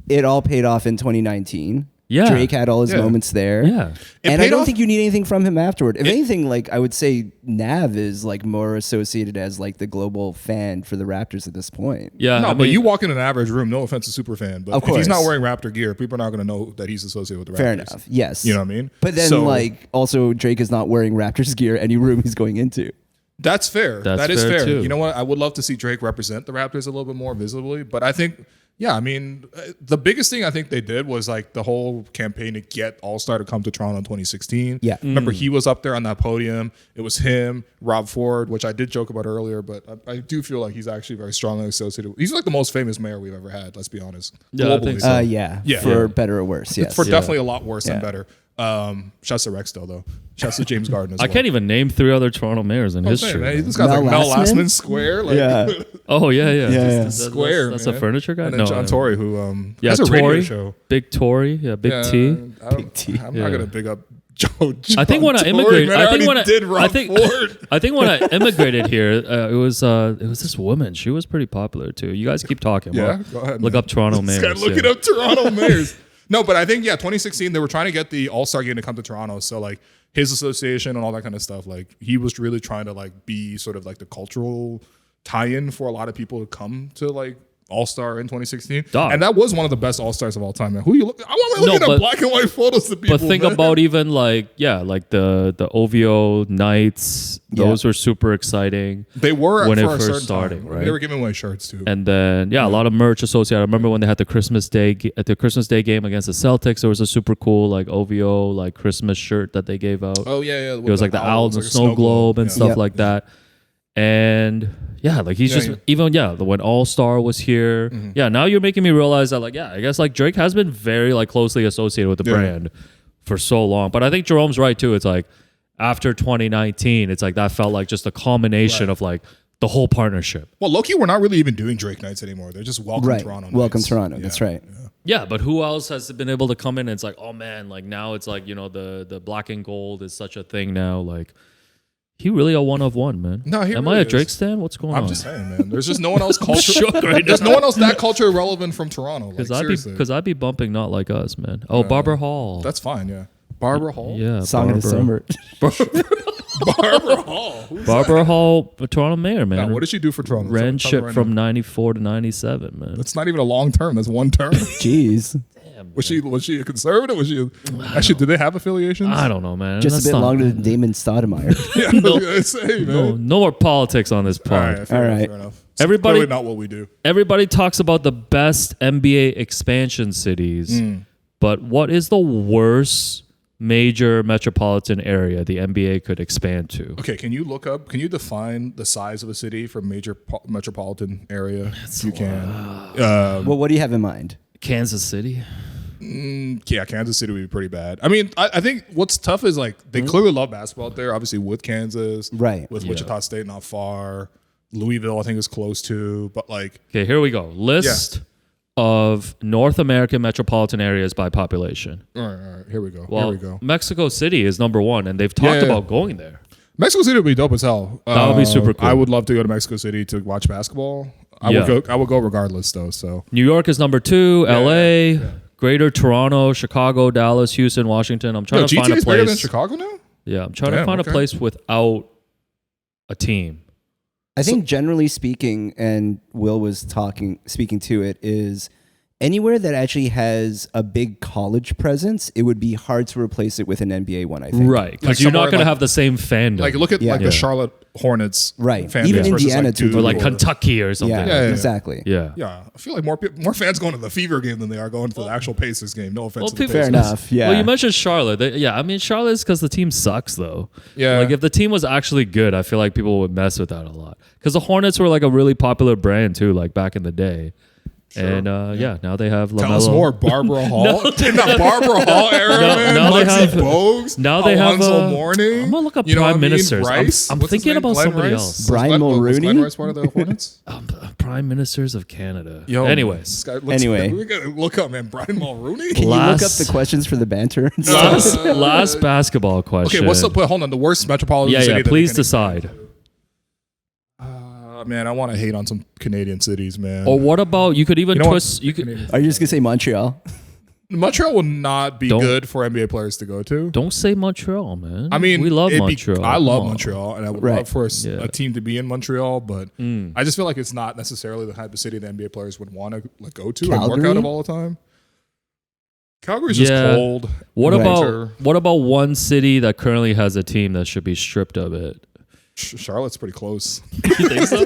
it all paid off in 2019. Yeah. Drake had all his moments there. Yeah. And I don't think you need anything from him afterward. If anything, like, I would say Nav is like more associated as like the global fan for the Raptors at this point. Yeah. No, but you walk in an average room, no offense to super fan, but of if he's not wearing Raptor gear, people are not going to know that he's associated with the Raptors. Fair enough. Yes. You know what I mean? But then like also Drake is not wearing Raptors gear any room he's going into. That's fair. That is fair. Too. You know what? I would love to see Drake represent the Raptors a little bit more visibly, but I think I mean, the biggest thing I think they did was like the whole campaign to get All-Star to come to Toronto in 2016. Yeah. Remember, he was up there on that podium. It was him, Rob Ford, which I did joke about earlier, but I do feel like he's actually very strongly associated with. He's like the most famous mayor we've ever had, let's be honest. Yeah, I think so. For better or worse, yes. For definitely a lot worse than better. Shouts to Rex though. Shouts to James Garden as well. I can't even name 3 other Toronto mayors in history. This guy's like Mel Lastman Square. Like, oh yeah. Square. That's a furniture guy. And then John Tory, who has a radio show. Big Tory, Big T. Big T. I'm not gonna big up John I think when I immigrated, I think when I immigrated here, it was this woman. She was pretty popular too. You guys keep talking. Yeah, go ahead. Look up Toronto mayors. This guy looking up Toronto mayors. No, but I think 2016 they were trying to get the All-Star game to come to Toronto. So like his association and all that kind of stuff. Like he was really trying to like be sort of like the cultural tie-in for a lot of people to come to like All-Star in 2016. And that was one of the best All-Stars of all time, man. Who you look? I want to look at black and white photos of people. But think about even like the OVO nights. Those were super exciting. They were when it first started, right? They were giving away shirts too. And then a lot of merch associated. I remember when they had the Christmas Day game against the Celtics. There was a super cool like OVO like Christmas shirt that they gave out. Oh yeah. It was like the owl and the snow globe and stuff like that. And yeah, like he's when All-Star was here. Yeah, now you're making me realize that like, I guess like Drake has been very like closely associated with the brand for so long. But I think Jerome's right too. It's like after 2019, it's like that felt like just a culmination of like the whole partnership. Well, low-key, we're not really even doing Drake nights anymore. They're just Welcome Toronto nights. Welcome Toronto. That's right. Yeah, but who else has been able to come in and it's like, oh man, like now it's like, you know, the black and gold is such a thing now. Like he really a one of one, man. No, he Am really I a is. Drake stan? What's going on? I'm just saying, man. There's just no one else There's no one else that culture relevant from Toronto. Like, Because I'd be bumping Not Like Us, man. Oh, Barbara Hall. That's fine, yeah. Barbara Hall? Yeah. Song of the summer. Barbara Hall. Barbara Hall, Toronto mayor, man. Now, what did she do for Toronto? Ran Tell me ship right from now. 94 to 97, man. That's not even a long term. That's one term. Jeez. Damn, Was she a conservative? Actually, did they have affiliations? I don't know, man. Just That's a bit not- longer than Damon Stoudemire. Yeah, I was gonna say, man. No more politics on this All pod. right, fair All enough, right. fair enough. Everybody- Clearly not what we do. Everybody talks about the best NBA expansion cities, but what is the worst major metropolitan area the NBA could expand to? Okay, can you define the size of a city for major metropolitan area? You can. Well, what do you have in mind? Kansas City? Yeah, Kansas City would be pretty bad. I mean, I think what's tough is like they clearly love basketball out there, obviously with Kansas. Right. With Yeah. Wichita State not far. Louisville, I think, is close to, but like Okay, here we go. List of North American metropolitan areas by population. all right, here we go. Well, here we go. Mexico City is number one, and they've talked Yeah. about going there. Mexico City would be dope as hell. That would be super cool. I would love to go to Mexico City to watch basketball. I would go regardless though. So New York is number two. LA, Greater Toronto, Chicago, Dallas, Houston, Washington. I'm trying to find GTA a is bigger than place. Chicago now. Yeah, I'm trying to Damn, find okay. a place without a team. I think generally speaking, and Will was speaking to it, is anywhere that actually has a big college presence, it would be hard to replace it with an NBA one, I think. Right, because Like you're not somewhere going to like- have the same fandom. Like look at Yeah. the Charlotte Hornets, Right. fan Even base versus, Indiana like, too. Duke or like Kentucky or something. Yeah, Yeah. exactly. Yeah. Yeah, I feel like more fans going to the Fever game than they are going to the actual Pacers game. No offense to the people- Pacers. Fair enough. Yeah. Well, you mentioned Charlotte. I mean, Charlotte's because the team sucks, though. Yeah. Like, if the team was actually good, I feel like people would mess with that a lot. Because the Hornets were like a really popular brand, too, like back in the day. And now they have LaMelo. Tell us more, Barbara Hall. In the Barbara Hall era, man. now they Muggsy have- Bogues. now they have, Alonzo Mourning. I'm gonna look up You know prime what I mean? ministers. Rice. I'm What's his thinking name? about Glenn somebody Rice? else. Brian Was Mulrooney? Glenn Rice part of the Hornets? Prime ministers of Canada. Yo, Anyways, this guy looks- Anyway. we gotta look up, man. Brian Mulrooney. Can you look up Last- the questions for the banter? last basketball question. Okay, what's the hold on? The worst metropolitan Yeah, city. yeah. that Please they can- decide. Man, I want to hate on some Canadian cities, man. Or what about you could even You know what? twist? You could Are you just gonna say Montreal? Montreal will not be Don't- good for NBA players to go to. don't say Montreal, man. I mean, we love it'd be- Montreal. I love Come on. Montreal, and I would Right. love for Yeah. a team to be in Montreal. But I just feel like it's not necessarily the type of city the NBA players would want to go to and work Calgary? out of all the time. Calgary's just Yeah. cold. What winter. about one city that currently has a team that should be stripped of it? Charlotte's pretty close. You think so?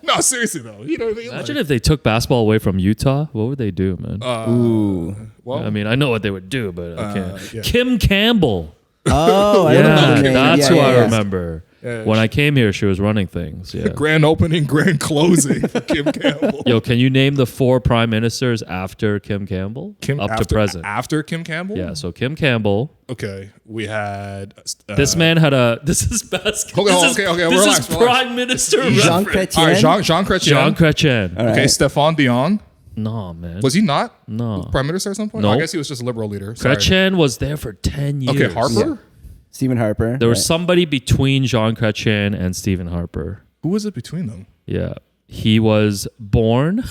No, seriously though. You know what I mean? Imagine if they took basketball away from Utah. What would they do, man? Ooh. Well, I mean, I know what they would do, but I can't. yeah. Kim Campbell. Oh, I remember Yeah, the name. that's Yeah, who yeah, I yeah. remember. Yeah. When I came here, she was running things. Yeah. grand opening, grand closing for Kim Campbell. Yo, can you name the 4 prime ministers after Kim Campbell? Up to present. After Kim Campbell? Yeah, so Kim Campbell. Okay, we had This man had a. This is basketball. Okay, This relax, is relax. prime minister. Jean reference. all right, Chrétien. Jean Chrétien. Jean Chrétien. All right. Okay, Stéphane Dion. No, man. Was he not No. prime minister at some point? No. I guess he was just a liberal leader. Sorry. Chrétien was there for 10 years. Okay, Harper. Stephen Harper. There was right. somebody between Jean Chrétien and Stephen Harper. Who was it between them? Yeah. He was born.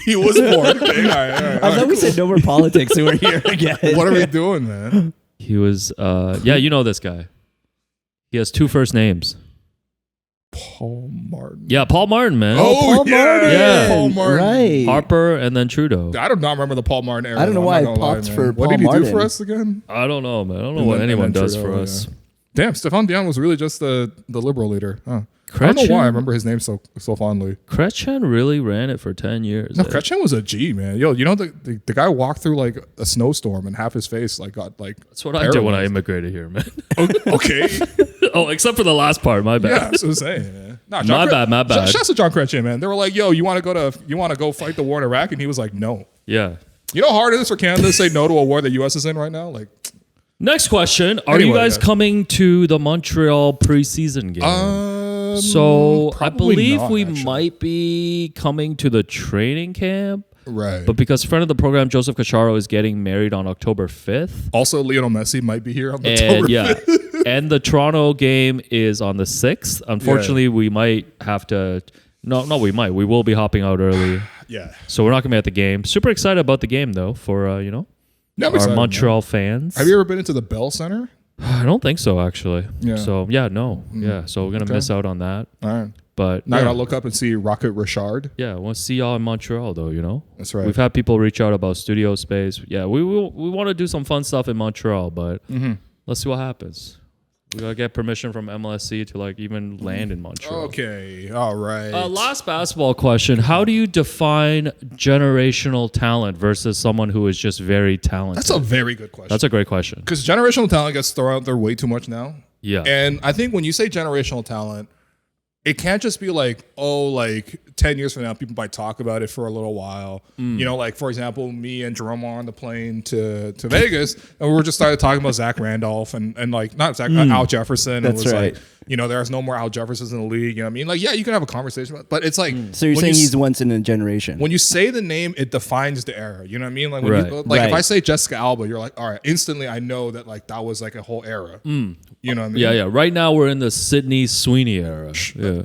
He was born. Okay, all right, I thought we said no more politics and we're here again. What are we doing, man? He was, yeah, you know this guy. He has 2 first names. Paul Martin. Yeah, Paul Martin, man. Paul Martin. Yeah. Paul Martin. Right. Harper and then Trudeau. I do not remember the Paul Martin era. I don't know I'm why not I gonna lie, popped man. for What Paul did he do Martin. for us again? I don't know, man. I don't know And what then- anyone and then does Trudeau, for us. yeah. Damn, Stéphane Dion was really just the liberal leader. Huh. I don't know Chrétien? why I remember his name so fondly. Chrétien really ran it for 10 years. No, eh? Chrétien was a G, man. Yo, you know the guy walked through like a snowstorm and half his face like got like. That's what I did when I paralyzed. immigrated here, man. Okay. Oh, except for the last part, my bad. Yeah, that's what I'm saying. Man. Nah, My bad. Shouts to John Chrétien, man. They were like, "Yo, you want to go fight the war in Iraq?" And he was like, "No." Yeah. You know how hard it is for Canada to say no to a war the U.S. is in right now? Like, Next question. Are you guys coming to the Montreal preseason game? So I believe we might be coming to the training camp. Right. But because friend of the program, Joseph Cacharo, is getting married on October 5th. Also, Lionel Messi might be here on October 5th. And the Toronto game is on the 6th. Unfortunately, we might have to... No, we might. We will be hopping out early. Yeah. So we're not going to be at the game. Super excited about the game, though, for, our Montreal fans. Have you ever been into the Bell Center? I don't think so, actually. Yeah. So, no. Yeah, so we're going to miss out on that. All right. But now I gotta look up and see Rocket Richard. Yeah, I want to see y'all in Montreal, though, That's right. We've had people reach out about studio space. Yeah, we want to do some fun stuff in Montreal, but let's see what happens. We gotta get permission from MLSC to even land in Montreal. Okay, all right. Last basketball question: how do you define generational talent versus someone who is just very talented? That's a very good question. That's a great question. Because generational talent gets thrown out there way too much now. Yeah, and I think when you say generational talent, it can't just be 10 years from now, people might talk about it for a little while. For example, me and Jerome are on the plane to Vegas, and we were just started talking about Zach Randolph and not Zach, Al Jefferson. That's right. There's no more Al Jeffersons in the league. You know what I mean? Yeah, you can have a conversation about it, but it's like... So you're saying he's once in a generation. When you say the name, it defines the era. You know what I mean? Right. If I say Jessica Alba, you're like, all right, instantly I know that that was a whole era. You know what I mean? Yeah. Right now we're in the Sydney Sweeney era. Yeah.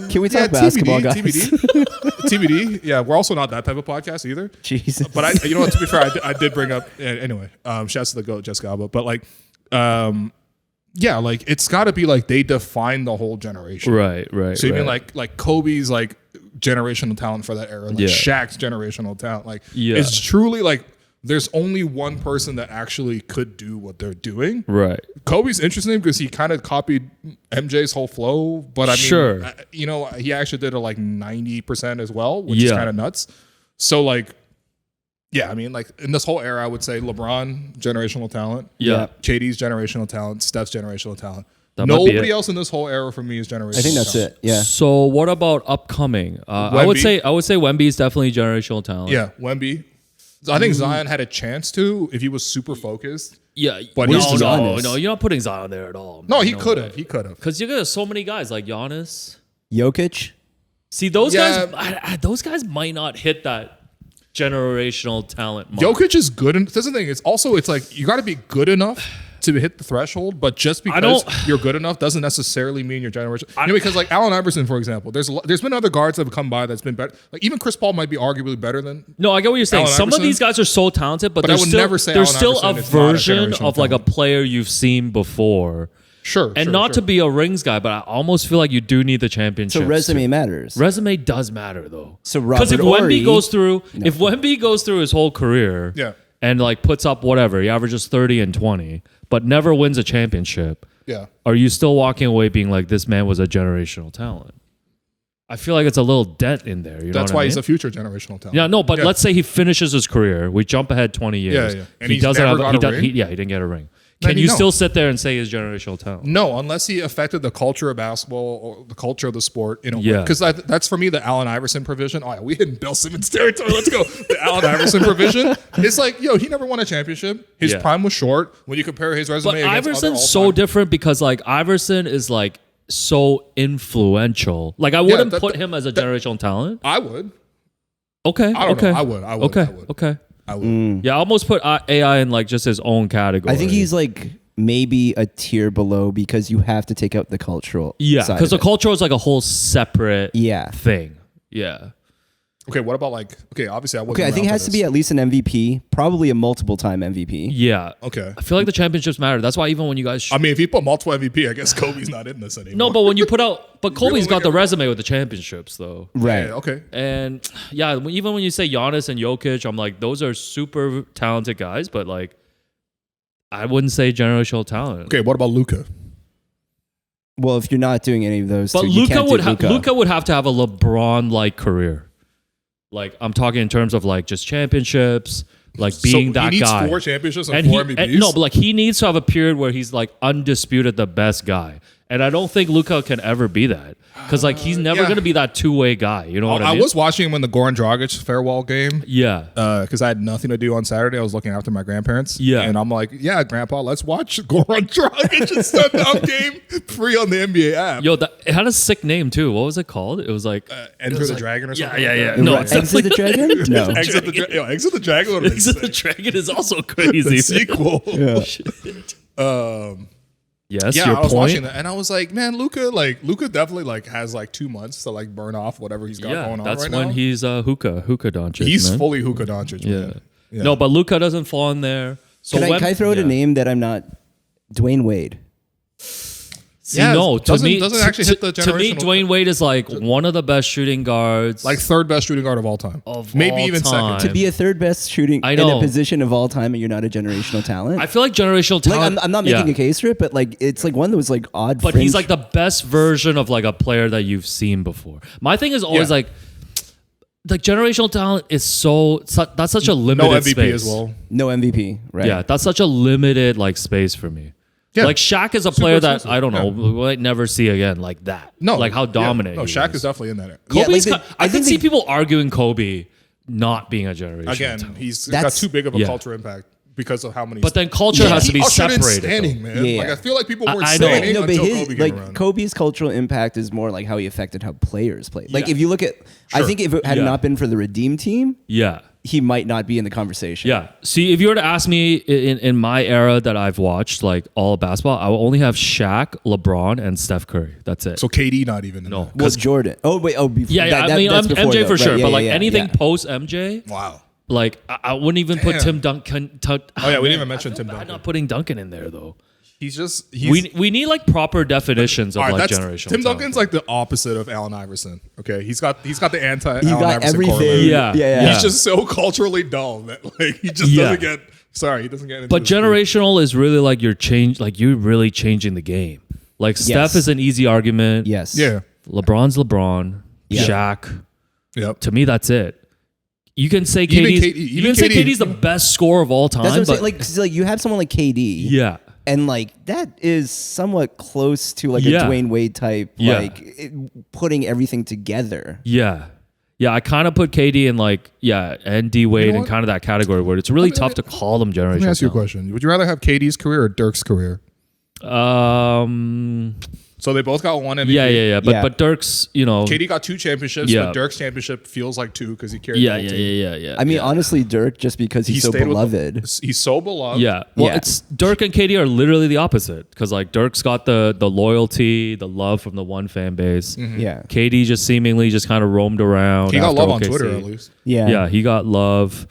Can we talk basketball, guys? TBD. Yeah, we're also not that type of podcast either. Jesus. But to be fair, I did bring up anyway. Shouts to the GOAT, Jessica Alba. But it's got to be they define the whole generation. Right. So you mean like Kobe's generational talent for that era, Shaq's generational talent. It's truly there's only one person that actually could do what they're doing. Right. Kobe's interesting because he kind of copied MJ's whole flow, but I mean, he actually did it 90% as well, which is kind of nuts. So in this whole era, I would say LeBron, generational talent. Yeah. KD's generational talent. Steph's generational talent. Nobody else in this whole era for me is generational. I think that's talent. it. Yeah. So what about upcoming? I would say Wemby is definitely generational talent. Yeah, Wemby. I think Zion had a chance to if he was super focused. Yeah, but no, you're not putting Zion there at all. No, he could have. Because you got so many guys like Giannis, Jokic. See, those guys might not hit that generational talent mark. Jokic is good, and that's the thing. It's you got to be good enough to hit the threshold, but just because you're good enough doesn't necessarily mean you're generational. Because Allen Iverson, for example, there's been other guards that have come by that's been better. Even Chris Paul might be arguably better than. No, I get what you're saying. Some of these guys are so talented, but there's still a version of a player you've seen before. Sure, and not to be a rings guy, but I almost feel like you do need the championship. So resume matters. Resume does matter though. So because if Wemby goes through his whole career, and puts up whatever, he averages 30 and 20, but never wins a championship. Yeah. Are you still walking away being like, this man was a generational talent? I feel like it's a little dent in there. That's why he's a future generational talent. Yeah, no, but let's say he finishes his career. We jump ahead 20 years. Yeah. And he doesn't have a ring? He didn't get a ring. Can you still sit there and say he's generational talent? No, unless he affected the culture of basketball or the culture of the sport in a way. Because that's for me the Allen Iverson provision. Oh, yeah, we hit Bill Simmons territory. Let's go. The Allen Iverson provision. It's he never won a championship. His prime was short. When you compare his resume, but Iverson's so different because Iverson is so influential. I wouldn't put him as a generational talent. I would. Okay. I don't know. I would. Okay. I would. Yeah, I almost put AI in just his own category. I think he's maybe a tier below because you have to take out the cultural. Yeah, because the culture is a whole separate thing. Yeah. Okay, what about obviously I wasn't. Okay, I think it has to be at least an MVP, probably a multiple time MVP. Yeah. Okay. I feel like the championships matter. That's why even when you guys if you put multiple MVP, I guess Kobe's not in this anymore. No, but when you put out Kobe's got the resume with the championships though. Right. Yeah, okay. And even when you say Giannis and Jokic, I'm those are super talented guys, but I wouldn't say generational talent. Okay, what about Luka? Well, if you're not doing any of those, but Luka would have to have a LeBron-like career. I'm talking in terms of just championships, being that guy. He needs 4 championships and 4 MVPs. No, but he needs to have a period where he's undisputed the best guy. And I don't think Luka can ever be that. Because like he's never going to be that two-way guy. You know what I mean? I was watching him in the Goran Dragic farewell game. Yeah. Because I had nothing to do on Saturday. I was looking after my grandparents. Yeah. And I'm like, yeah, Grandpa, let's watch Goran Dragic's step-down game free on the NBA app. Yo, it had a sick name too. What was it called? It was like Enter the Dragon or something. Yeah. No, Exit the Dragon? No. Exit the Dragon. Exit the Dragon. Exit the Dragon is also crazy. The sequel. Yes, yeah, your I was point. watching that and I was like, man, Luka definitely like has like 2 months to like burn off whatever he's got going on that's right when now. he's hookah Doncic. He's man. fully Hookah Doncic. Man. Yeah. No, but Luka doesn't fall in there. So Can I throw out a name that I'm not? Dwayne Wade. See, no, doesn't actually hit the to me, generational- Dwayne Wade is like one of the best shooting guards. Like third best shooting guard of all time. Maybe even second. To be a third best shooting I in a know. position of all time, and you're not a generational talent. I feel like generational talent. Like I'm not making a case for it, but like it's like one that was like odd. But fringe. he's like the best version of like a player that you've seen before. My thing is always like generational talent is that's such a limited No MVP space. as well. no MVP, right? Yeah, that's such a limited like space for me. Yeah. Like Shaq is a player that expensive. I don't know, we might never see again like that. No, like how dominant. No, he Shaq is. is definitely in that. Yeah, Kobe's like I can see people arguing Kobe not being a generation. Again, he's got That's- too big of a Yeah. culture impact because of how many. But then culture has to be he ushered in separated. standing, though. man. Yeah. Like I feel like people weren't I know. standing No, but until his Kobe came like around. Kobe's cultural impact is more like how he affected how players played. Like Yeah. if you look at, I Sure. think if it had Yeah. not been for the Redeem team, Yeah. he might not be in the conversation. Yeah. See, if you were to ask me in my era that I've watched, like all of basketball, I will only have Shaq, LeBron, and Steph Curry. That's it. So KD not even in no. that. Was Jordan? Oh wait, before, Yeah, I mean, that's I'm before MJ though. for Right, sure, yeah, but like yeah, anything yeah. post MJ, Wow. like I wouldn't even put Damn. Tim Duncan. Oh yeah, we didn't even I mention feel Tim bad Duncan. not putting Duncan in there though. He's We need like proper definitions of all right, like that's generational. Tim talent. Duncan's like the opposite of Allen Iverson. Okay, he's got the anti He Allen got Iverson everything. corollary. Yeah. He's just so culturally dull that like he just Yeah. doesn't get. Sorry, he doesn't get. Into But the generational is really like you're really changing the game. Like Steph is an easy argument. Yes. Yeah. LeBron's LeBron. Yeah. Shaq. Yep. To me, that's it. You can say Even KD's, KD you can say KD's the best scorer of all time. That's what I'm but saying. Like, 'cause, like you have someone like KD. yeah. And like that is somewhat close to like Yeah. a Dwayne Wade type, Yeah. putting everything together. Yeah. Yeah, I kind of put KD in like, and D Wade in what? kind of that category where it's really tough to call them generational. Let me ask you a talent. question. Would you rather have KD's career or Dirk's career? So they both got one MVP. Yeah. Yeah. But Dirk's, you know. KD got 2 championships, Yeah. but Dirk's championship feels like 2 because he carried Yeah. the whole team. Yeah. I mean, honestly, Dirk, just because he's so stayed with beloved. He's so beloved. Yeah. Well, Yeah. it's Dirk and KD are literally the opposite because like Dirk's got the loyalty, the love from the one fan base. Yeah. KD just seemingly just kind of roamed around. He got after love on OKC. Twitter at least. Yeah. Yeah, he got love.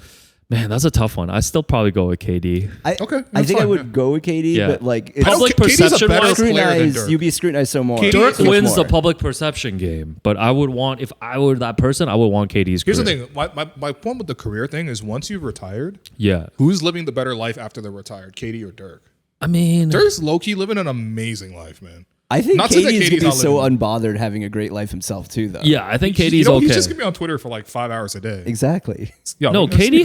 Man, that's a tough one. I still probably go with KD. Okay. I that's think I fine, would yeah. go with KD, Yeah. but like it's Public KD's a perception better wise, player than scrutinized. Dirk. You'd be scrutinized so more. KD Dirk Much wins the more. public perception game, but I would want if I were that person, I would want KD's. Here's the career. thing. My point with the career thing is once you've retired, Yeah, who's living the better life after they're retired, KD or Dirk? I mean, Dirk's low-key living an amazing life, man. I think Not to say KD is KD's gonna be not so living. unbothered having a great life himself too, though. yeah, I think KD's You know, okay. He's just gonna be on Twitter for like 5 hours a day. Exactly. Yo, No, KD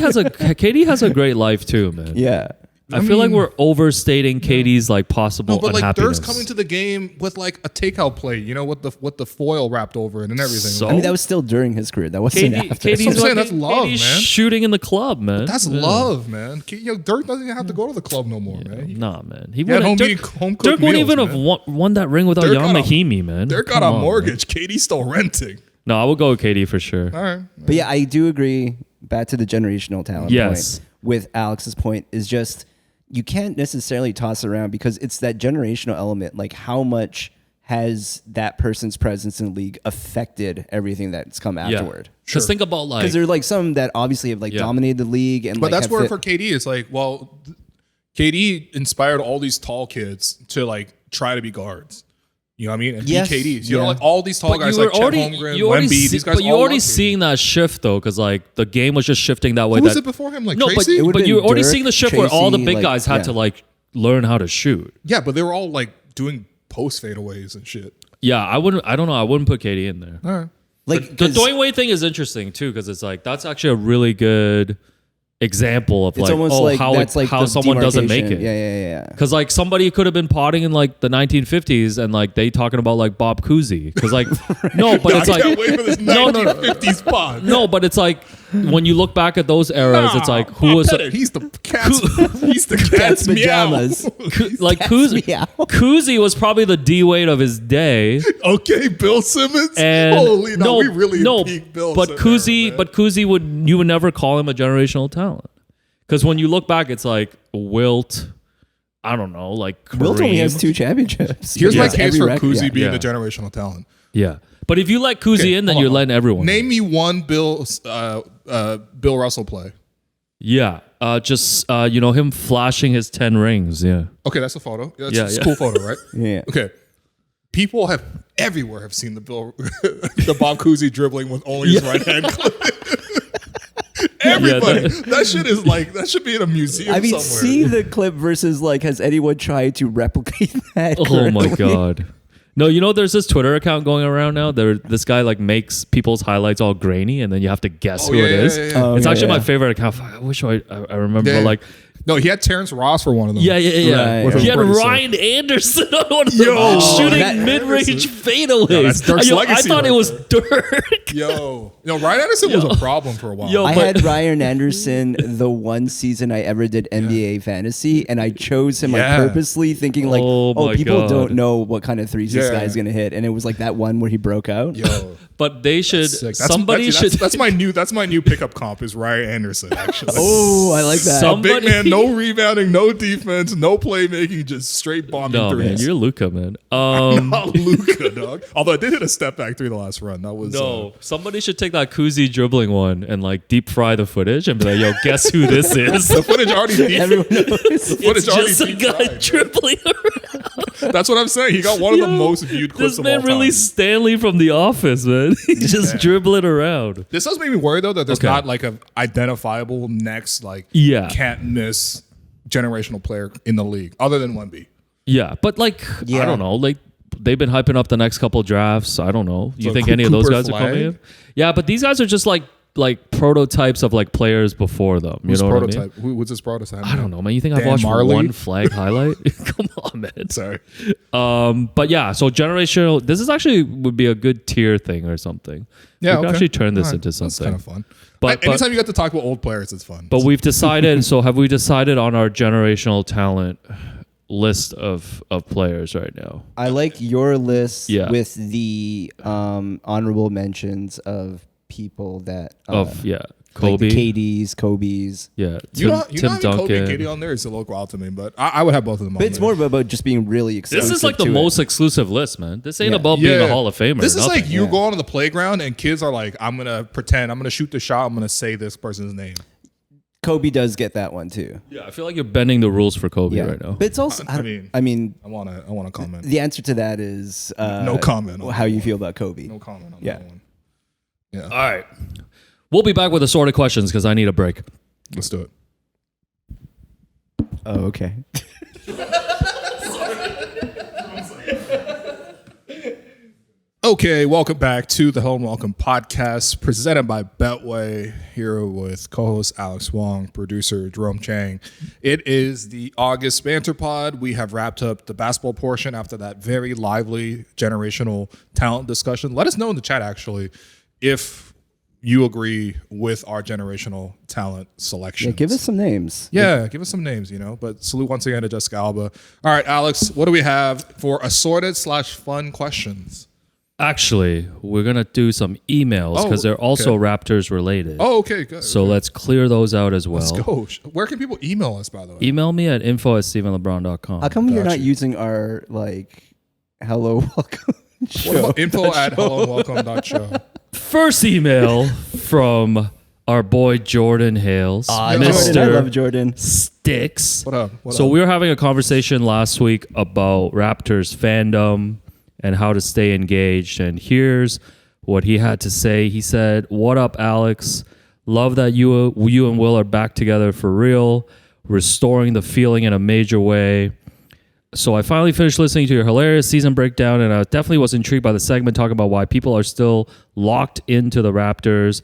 has a great life too, man. Yeah. I feel like we're overstating KD's like possible No, but like unhappiness. Dirk's coming to the game with like a takeout plate, you know, with the foil wrapped over it and everything. So- I mean, that was still during his career. That wasn't after. That's what I'm KD's saying, that's love, KD's man. shooting in the club, man. That's Yeah. love, man. Dirk doesn't even have to go to the club no more, man. Nah, man. He had wouldn't. home Dirk cooked wouldn't meals, even man. have won that ring without Dirk Jan got a- Mahimi, man. Dirk got Come a on, man. mortgage. KD's still renting. No, I would go with KD for sure. All right. But yeah, I do agree. Back to the generational talent Yes. point with Alex's point is just you can't necessarily toss around because it's that generational element. Like how much has that person's presence in the league affected everything that's come afterward? Just think about like Because there are like some that obviously have like dominated the league and But like that's have where fit- for KD, it's like, well, KD inspired all these tall kids to like try to be guards. You know what I mean? And Yes. be KDs. You know, Yeah. like all these tall But guys you were like Chet already, Holmgren, you already Wemby, see- these guys but you all already love KD. seeing that shift though, because like the game was just shifting that way. Who was that, it before him? Like no, Tracy? It would've but you were been already Dirk, seeing the shift where all the Tracy, big like, guys had yeah. to like learn how to shoot. Yeah, but they were all like doing post fadeaways and shit. Yeah, I wouldn't. I don't know. I wouldn't put KD in there. All right. like The 'cause- Dwayne Wade thing is interesting too because it's like that's actually a really good example of It's almost how someone doesn't make it. Yeah. Because like somebody could have been potting in like the 1950s and like they talking about like Bob Cousy. Because like no, but it's I like can't wait for this 1950s pod. no, but it's like when you look back at those eras, it's like who was He's the cat's pajamas. like Cousy was probably the D Wade of his day. Okay, Bill Simmons. And Holy no, we really peak Bill. But Cousy would never call him a generational talent. Because when you look back, it's like Wilt. I don't know, like Kareem. Wilt only has 2 championships. Here's my case for Cousy being Yeah. the generational talent. Yeah, but if you let Cousy in, then you're letting everyone. Name me one Bill Russell play. Yeah, just him flashing his 10 rings. Yeah. Okay, that's a photo. That's Yeah, a yeah. cool photo, right? Yeah. Okay. People have everywhere have seen the Bob Cousy dribbling with only his right hand clip. Everybody. That shit is like, that should be in a museum I mean, somewhere. see the clip versus like, has anyone tried to replicate that? Oh my currently? god. No, there's this Twitter account going around now. This guy like makes people's highlights all grainy, and then you have to guess who it is. Oh, It's yeah, actually yeah. my favorite account. I wish I remember. Yeah. Like, No, he had Terrence Ross for one of them. yeah. Right, He had right. Ryan Anderson on one of Yo, them shooting that- mid-range fadeaways. No, that's Dirk's I legacy thought right it was there. Dirk. Ryan Anderson was a problem for a while. Yo, I but- had Ryan Anderson the one season I ever did NBA fantasy, and I chose him like Yeah. purposely thinking like, Oh my people God. don't know what kind of threes this Yeah. guy's gonna hit, and it was like that one where he broke out. Yo, But they should. sick. Somebody should. That's my new pickup comp is Ryan Anderson. Actually, Oh, I like that. Some- a big somebody- man, no rebounding, no defense, no playmaking, just straight bombing No, man, threes. you're Luca, man. Not Luka, dog. Although I did hit a step back 3 the last run. That was No, somebody should take that Cousy dribbling one and like deep fry the footage and be like, "Yo, guess who this is?" the footage already deep. Everyone knows. Footage It's already just a deep guy fried, man. dribbling around. That's what I'm saying. He got one of the Yo, most viewed clips This of man all time. really Stanley from The Office, man. He's just dribbling around. This does make me worry though that there's Okay. not like a identifiable next like Yeah. can't miss generational player in the league other than Wemby. Yeah, but like I Yeah. don't know, like they've been hyping up the next couple drafts. I don't know. You So think any of those Cooper guys are coming Flag? in? Yeah, but these guys are just like prototypes of like players before them. You Who's know prototype? what I mean? What's his prototype? I don't know, man. You think I've Dan watched Marley? one flag highlight? Come on, man. Sorry. But yeah, so generational. This is actually would be a good tier thing or something. Yeah, we could okay. actually turn this All right. into That's something. kind of fun. But- Anytime you get to talk about old players, it's fun. But we've decided. So have we decided on our generational talent list of players right now? I like your list Yeah. with the honorable mentions of people that Kobe, like the KDs, Kobe's. yeah, you Tim know having Duncan. Kobe and KD on there is a little wild to me, but I would have both of them on But it's there. more about just being really exclusive. This is like the to it. most exclusive list, man. This ain't Yeah. about being a Hall of Famer. This is like nothing. you Yeah. go onto the playground and kids are like, I'm going to pretend, I'm going to shoot the shot, I'm going to say this person's name. Kobe does get that one too. Yeah, I feel like you're bending the rules for Kobe Yeah, right now. but it's also. I I mean, I want to comment. the answer to that is No comment on How that you one. feel about Kobe? No comment on Yeah. that one. Yeah, All right, we'll be back with assorted questions because I need a break. let's do it. Oh, okay. Okay, welcome back to the Hello and Welcome podcast presented by Betway. Here with co-host Alex Wong, producer Jerome Chang. It is the August Banter Pod. We have wrapped up the basketball portion after that very lively generational talent discussion. Let us know in the chat actually if you agree with our generational talent selection. Yeah, give us some names. Yeah, give us some names, But salute once again to Jessica Alba. All right, Alex, what do we have for assorted/fun questions? Actually, we're gonna do some emails because they're also Raptors related. Oh, okay, good. So let's clear those out as well. Let's go. Where can people email us, by the way? Email me at info@stevenlebron.com. How come you're not Gotcha. using our hello welcome What show? about info@helloandwelcome.show? First email from our boy Jordan Hales, Jordan, I love Jordan. Sticks. What up? So we were having a conversation last week about Raptors fandom and how to stay engaged. And here's what he had to say. He said, "What up, Alex? Love that you and Will are back together for real, restoring the feeling in a major way. So I finally finished listening to your hilarious season breakdown, and I definitely was intrigued by the segment talking about why people are still locked into the Raptors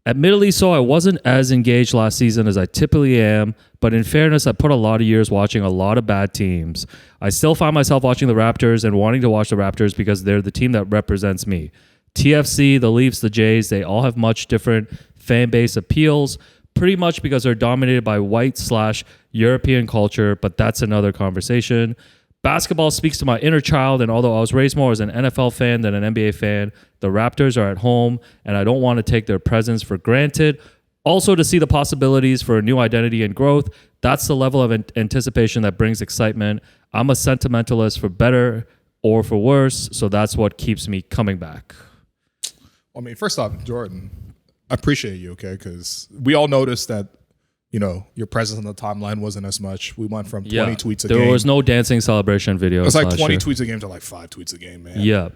Admittedly, so I wasn't as engaged last season as I typically am, but in fairness, I put a lot of years watching a lot of bad teams. I still find myself watching the Raptors and wanting to watch the Raptors because they're the team that represents me. TFC, the Leafs, the Jays, they all have much different fan base appeals, pretty much because they're dominated by white/European culture, but that's another conversation. Basketball speaks to my inner child, and although I was raised more as an NFL fan than an NBA fan, the Raptors are at home, and I don't want to take their presence for granted. Also, to see the possibilities for a new identity and growth, that's the level of anticipation that brings excitement. I'm a sentimentalist for better or for worse, so that's what keeps me coming back. I mean, first off, Jordan, I appreciate you, okay? Because we all noticed that, you know, your presence on the timeline wasn't as much. We went from 20 tweets a game. There was no dancing celebration video. It was like 20 tweets a game to like 5 tweets a game, man. Yeah.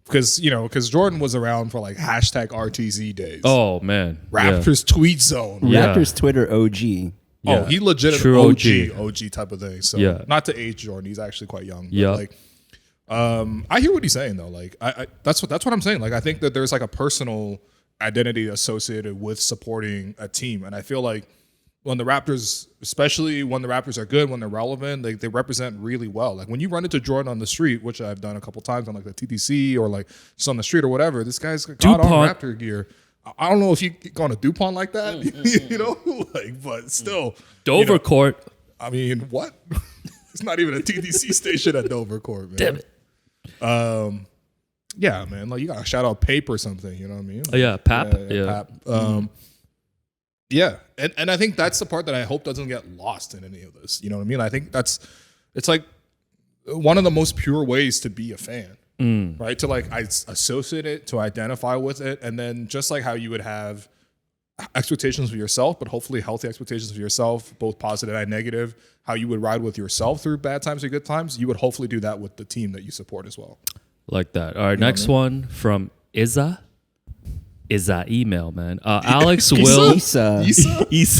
Because, you know, because Jordan was around for like hashtag RTZ days. Oh, man. Raptors tweet zone. Raptors Twitter OG. Yeah. Oh, he legit True an OG type of thing. So not to age Jordan, he's actually quite young. But like, I hear what he's saying though. Like, I that's what I'm saying. Like, I think that there's like a personal identity associated with supporting a team, and I feel like when the Raptors, especially when the Raptors are good, when they're relevant, they represent really well. Like when you run into Jordan on the street, which I've done a couple times on like the TTC or like just on the street or whatever, this guy's got on Raptor gear. I don't know if you going to DuPont like that, you know, like, but still. Dover Court. I mean, what? It's not even a TTC station at Dover Court, man. Damn it. Yeah, man. Like you got to shout out Pape or something. You know what I mean? Like, Pap. Pap. Yeah, and I think that's the part that I hope doesn't get lost in any of this. You know what I mean? I think it's like one of the most pure ways to be a fan, right? To like associate it, to identify with it, and then just like how you would have expectations of yourself, but hopefully healthy expectations of yourself, both positive and negative, how you would ride with yourself through bad times or good times, you would hopefully do that with the team that you support as well. Like that. All right, next one from Isa email, man. Alex will Isa.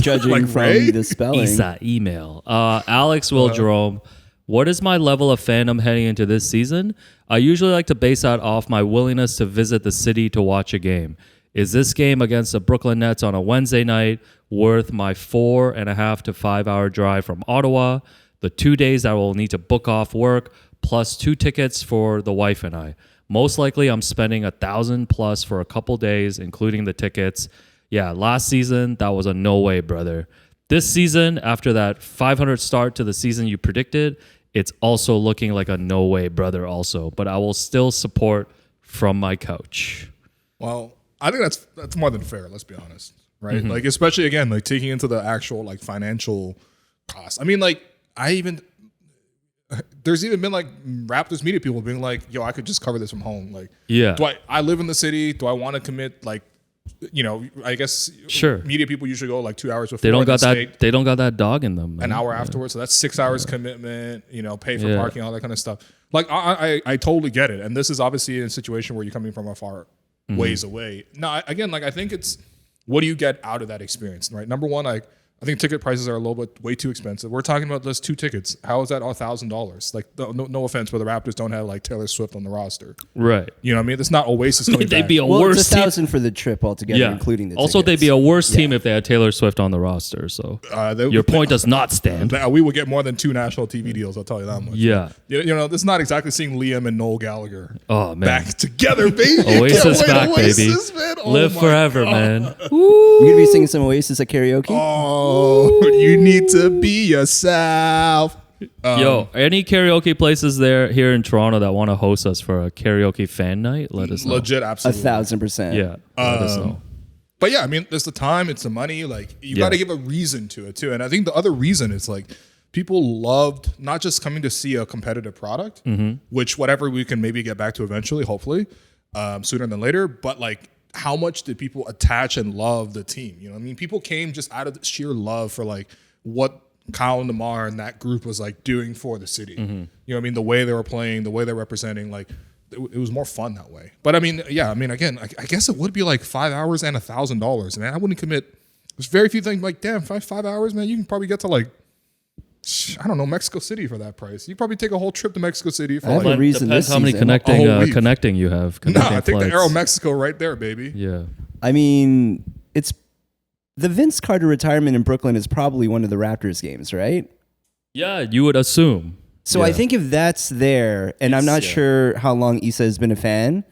Judging Like from Ray? the spelling. Isa email. Alex will Jerome. What is my level of fandom heading into this season? I usually like to base that off my willingness to visit the city to watch a game. Is this game against the Brooklyn Nets on a Wednesday night worth my 4.5 to 5 hour drive from Ottawa, the 2 days I will need to book off work, plus 2 tickets for the wife and I? Most likely I'm spending $1,000+ for a couple days, including the tickets. Yeah, last season, that was a no way, brother. This season, after that 500 start to the season you predicted, it's also looking like a no way, brother also. But I will still support from my couch. Well, I think that's more than fair, let's be honest, right? Mm-hmm. Like, especially, again, like taking into the actual like financial cost. I mean, like, there's even been like Raptors media people being like, yo, I could just cover this from home. Like, yeah. I live in the city? Do I want to commit like, you know, I guess sure. Media people usually go like 2 hours before. They don't got that dog in them, man. An hour afterwards. So that's 6 hours commitment, you know, pay for parking, all that kind of stuff. Like I totally get it. And this is obviously in a situation where you're coming from a far ways away. Now, again, like I think it's, what do you get out of that experience, right? Number one, I think ticket prices are a little bit way too expensive. We're talking about just 2 tickets. How is that $1,000? Like, no offense, but the Raptors don't have like Taylor Swift on the roster, right? You know what I mean? It's not Oasis coming they'd back. be a well, worse it's team. $1,000 for the trip altogether, including the also, tickets. they'd be a worse team if they had Taylor Swift on the roster. So your point does not stand. We would get more than 2 national TV deals. I'll tell you that much. Yeah, you know, it's not exactly seeing Liam and Noel Gallagher. Oh man, back together, baby. Oasis back, Oasis, baby. Man. Live forever, man. You gonna be singing some Oasis at karaoke? Oh, you need to be yourself. Yo, any karaoke places here in Toronto that want to host us for a karaoke fan night? Let us know. Legit, absolutely. 1,000%. Yeah, let us know. But yeah, I mean, there's the time, it's the money. Like, you got to give a reason to it too. And I think the other reason is like, people loved not just coming to see a competitive product, which whatever we can maybe get back to eventually, hopefully, sooner than later. But like, how much did people attach and love the team? You know what I mean? People came just out of sheer love for like what Kyle and Demar and that group was like doing for the city. You know what I mean? The way they were playing, the way they're representing, like it was more fun that way. But I mean, yeah, I mean, again, I guess it would be like 5 hours and $1,000. Man, I wouldn't commit. There's very few things like, damn, 5 hours, man. You can probably get to like, I don't know, Mexico City for that price. You probably take a whole trip to Mexico City for like like a reason depends this how many season. connecting you have. No, I think flights. the Aero Mexico right there, baby. Yeah. I mean, it's the Vince Carter retirement in Brooklyn is probably one of the Raptors games, right? Yeah, you would assume. So I think if that's there, and I'm not sure how long Issa has been a fan,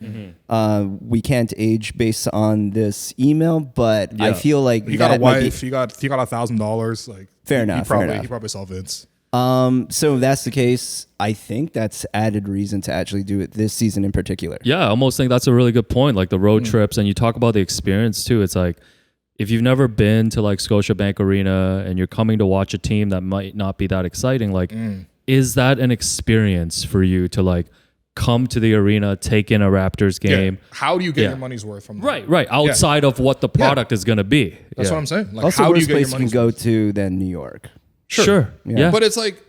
we can't age based on this email, but I feel like he got a wife, he got $1,000. Like fair enough. He probably saw Vince. So if that's the case, I think that's added reason to actually do it this season in particular. Yeah, I almost think that's a really good point. Like the road trips, and you talk about the experience too. It's like if you've never been to like Scotiabank Arena and you're coming to watch a team that might not be that exciting, like is that an experience for you to like come to the arena, take in a Raptors game? Yeah. How do you get your money's worth from that? Right. Outside of what the product is going to be. That's what I'm saying. Like, also, how do you worst get your place you can money's go worth? to than New York. Sure. Yeah. But it's like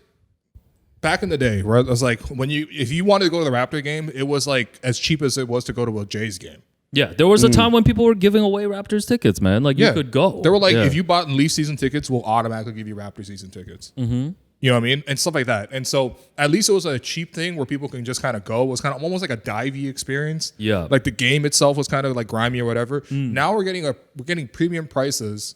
back in the day, where it was like if you wanted to go to the Raptor game, it was like as cheap as it was to go to a Jays game. Yeah, there was a time when people were giving away Raptors tickets, man. Like you could go. They were like, if you bought Leaf season tickets, we'll automatically give you Raptor season tickets. You know what I mean? And stuff like that. And so at least it was a cheap thing where people can just kind of go. It was kind of almost like a divey experience. Yeah. Like the game itself was kind of like grimy or whatever. Now we're getting premium prices,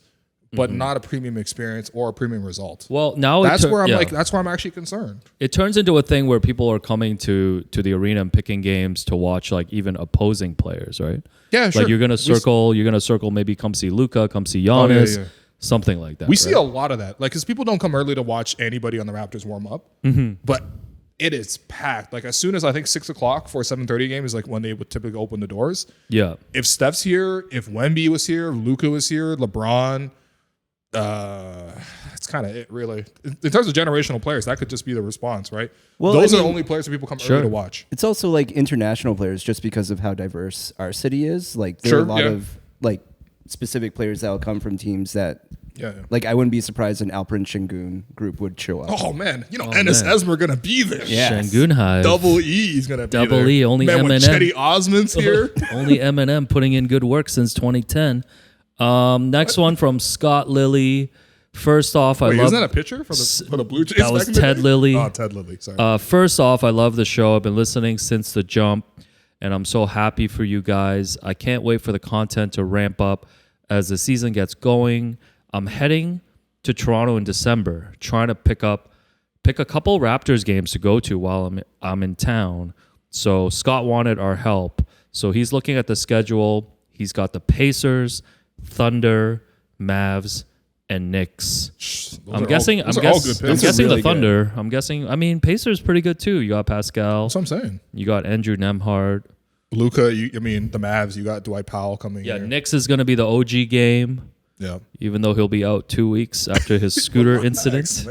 but not a premium experience or a premium result. Well, now that's where I'm actually concerned. It turns into a thing where people are coming to the arena and picking games to watch like even opposing players, right? Yeah, sure. Like you're gonna circle, maybe come see Luka, come see Giannis. Something like that. We see a lot of that. Like, because people don't come early to watch anybody on the Raptors warm up. But it is packed. Like, as soon as I think 6 o'clock for a 7:30 game is like when they would typically open the doors. Yeah. If Steph's here, if Wemby was here, Luka was here, LeBron, that's kind of it, really. In terms of generational players, that could just be the response, right? Well, those are the only players that people come early to watch. It's also like international players just because of how diverse our city is. Like, there are a lot of, like, specific players that will come from teams that, like, I wouldn't be surprised an Alperen Şengün group would show up. Oh man, Enes Esmer gonna be there. Şengün Hive. Double E is gonna be there. Double E, only man, Eminem. when Chetty Osman's here. Only Eminem putting in good work since 2010. Next one from Scott Lilly. First off, isn't that a picture for the Blue Jays? That was Ted Lilly. Oh, Ted Lilly. Sorry. First off, I love the show. I've been listening since the jump, and I'm so happy for you guys. I can't wait for the content to ramp up as the season gets going. I'm heading to Toronto in December, trying to pick a couple Raptors games to go to while I'm in town. So Scott wanted our help. So he's looking at the schedule. He's got the Pacers, Thunder, Mavs, and Knicks. I'm guessing the Thunder. Good. I'm guessing. I mean, Pacers pretty good too. You got Pascal. That's what I'm saying. You got Andrew Nembhard. Luka, the Mavs, you got Dwight Powell coming in. Yeah, Knicks is going to be the OG game. Yeah. Even though he'll be out 2 weeks after his scooter incident.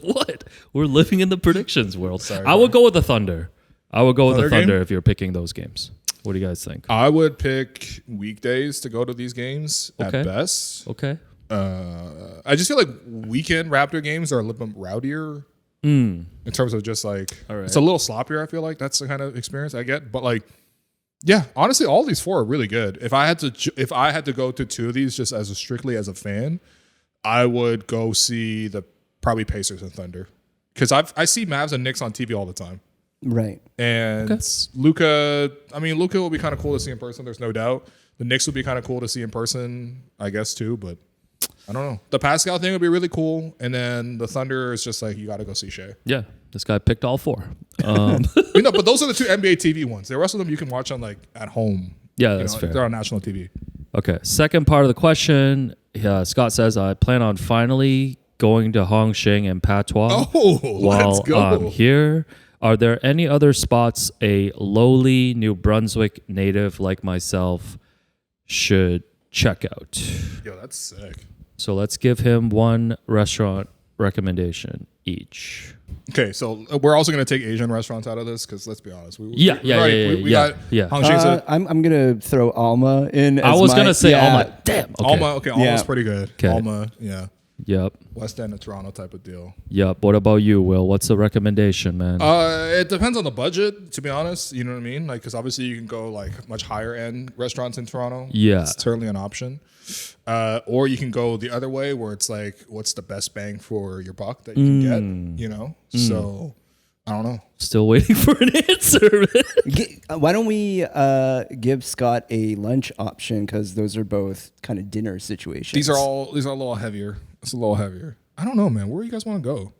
What? We're living in the predictions world. Sorry, I would go with the Thunder. I would go with the Thunder game? if you're picking those games. What do you guys think? I would pick weekdays to go to these games at best. Okay. I just feel like weekend Raptor games are a little bit rowdier in terms of just like, it's a little sloppier, I feel like. That's the kind of experience I get. But like, yeah, honestly, all these four are really good. If I had to go to two of these just strictly as a fan, I would go see the probably Pacers and Thunder. Because I see Mavs and Knicks on TV all the time. Right. And Luka will be kind of cool to see in person, there's no doubt. The Knicks would be kind of cool to see in person, I guess, too, but I don't know. The Pascal thing would be really cool, and then the Thunder is just like, you got to go see Shea. Yeah, this guy picked all four. But those are the two NBA TV ones. The rest of them you can watch on like at home. Yeah, that's fair. They're on national TV. Okay, second part of the question. Scott says, I plan on finally going to Hongqing and Patois let's go. I'm here. Are there any other spots a lowly New Brunswick native like myself should check out? Yo, that's sick. So let's give him one restaurant recommendation each. Okay, so we're also going to take Asian restaurants out of this because let's be honest. We got I'm going to throw Alma in. I was going to say Alma. Damn. Okay. Alma. Okay, Alma's pretty good. Okay. Alma. Yeah. Yep. West End of Toronto type of deal. Yep. What about you, Will? What's the recommendation, man? It depends on the budget, to be honest. You know what I mean? Like, because obviously you can go like much higher end restaurants in Toronto. Yeah. It's certainly an option. Or you can go the other way where it's like, what's the best bang for your buck that you can get, you know? So I don't know. Still waiting for an answer. Why don't we give Scott a lunch option, because those are both kind of dinner situations. These are a little heavier. It's a little heavier. I don't know, man. Where do you guys want to go?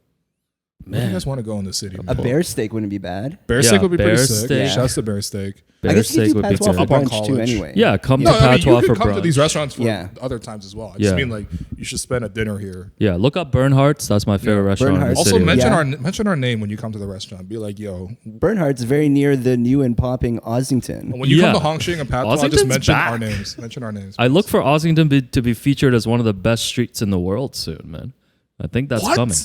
Where do you guys want to go in the city? Man? A bear steak wouldn't be bad. Bear steak would be pretty sick. steak. Shouts to bear steak. I guess you steak could do would be patois for good. Up on brunch too college. anyway. Yeah, come No, to I mean, Patois you for can come to brunch. these restaurants for Yeah. other times as well. I just Yeah. mean like you should spend a dinner here. Yeah, look up Bernhardt's. That's my favorite restaurant in the Bernhardt's. Also city. mention our name when you come to the restaurant. Be like, yo, Bernhardt's very near the new and popping Ossington. when you come Yeah. to Hongqing and Patois, just Ossington's mention back. our names. Mention our names. I look for Ossington to be featured as one of the best streets in the world soon, man. I think that's What? coming.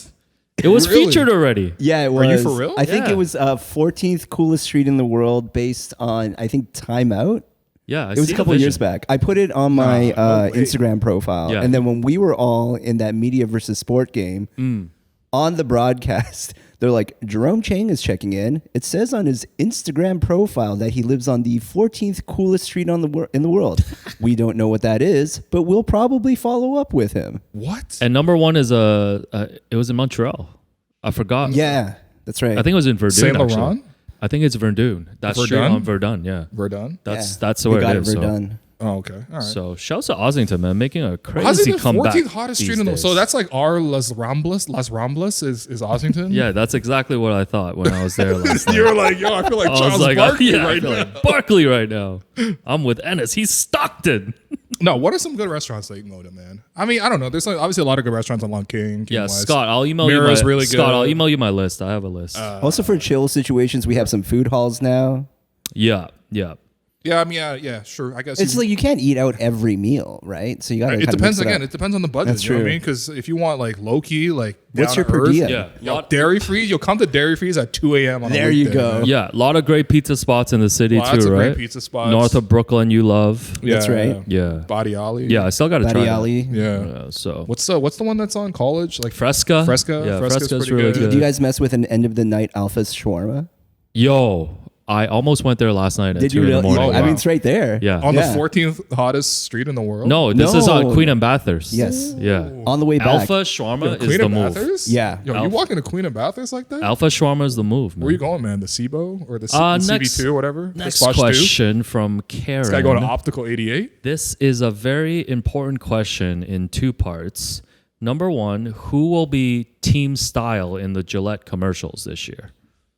It was Really? featured already. Yeah, it was. Are you for real? I think Yeah. it was 14th coolest street in the world based on, I think, Time Out. Yeah, It was a couple years back. I put it on my no way. Instagram profile. Yeah. And then when we were all in that media versus sport game, on the broadcast, they're like, Jerome Chang is checking in. It says on his Instagram profile that he lives on the 14th coolest street in the world. We don't know what that is, but we'll probably follow up with him. What? And number one is it was in Montreal. I forgot. Yeah, that's right. I think it was in Verdun. Saint actually. Laurent? I think it's Verdun. That's straight Verdun? on Verdun. Yeah, Verdun? that's we where got it is. We're done. Oh, okay. All right. So shouts to Ossington, man, making a crazy Ossington, comeback. 14th hottest street these in the world. days. So that's like our Las Ramblas is Ossington? Yeah, that's exactly what I thought when I was there last night. You were like, yo, I feel like I was Charles like, Barkley yeah, I right feel now. like Barkley right now. I'm with Ennis. He's Stockton. No, what are some good restaurants that you can go to, man? I mean, I don't know. There's like, obviously a lot of good restaurants on Long King. Yeah, West. Scott, I'll email you Mira's my really Scott, good. I'll email you my list. I have a list. Also for chill situations, we have some food halls now. Yeah. Yeah, I mean, yeah, sure. I guess It's like you can't eat out every meal, right? So you got to. it depends again. It depends on the budget. That's You know what I true. mean? Because if you want like low key, like What's down your to per earth, diem? Yeah. Yo, dairy free. You'll come to dairy frees at 2 a.m. on a There you weekday, go. man. Yeah, a lot of great pizza spots in the city Lots too, of right? great pizza spots. North of Brooklyn, you love. That's right. Yeah. Body Alley. Yeah, I still got to try Buddy that. Ali. Yeah. So What's the one that's on College? Like Fresca. Fresca. Yeah, Fresca's Fresca's pretty really good. good. Do you guys mess with an end of the night Alpha's shawarma? Yo, I almost went there last night at Did 2 you in the really? morning. Oh, I mean, wow. it's right there. Yeah. On Yeah. the 14th hottest street in the world. No, this is on No. Queen and Bathurst. Yes. Yeah. On the way back. Alpha shawarma Queen is the and move. Bathurst? Yeah. Yo, you Alpha. walking to Queen and Bathurst like that? Alpha shawarma is the move, man. Where you going, man? The SIBO or the Next- CB2 or whatever? Next Splash 2? question from Karen. This guy going to Optical 88? This is a very important question in two parts. Number one, who will be team style in the Gillette commercials this year?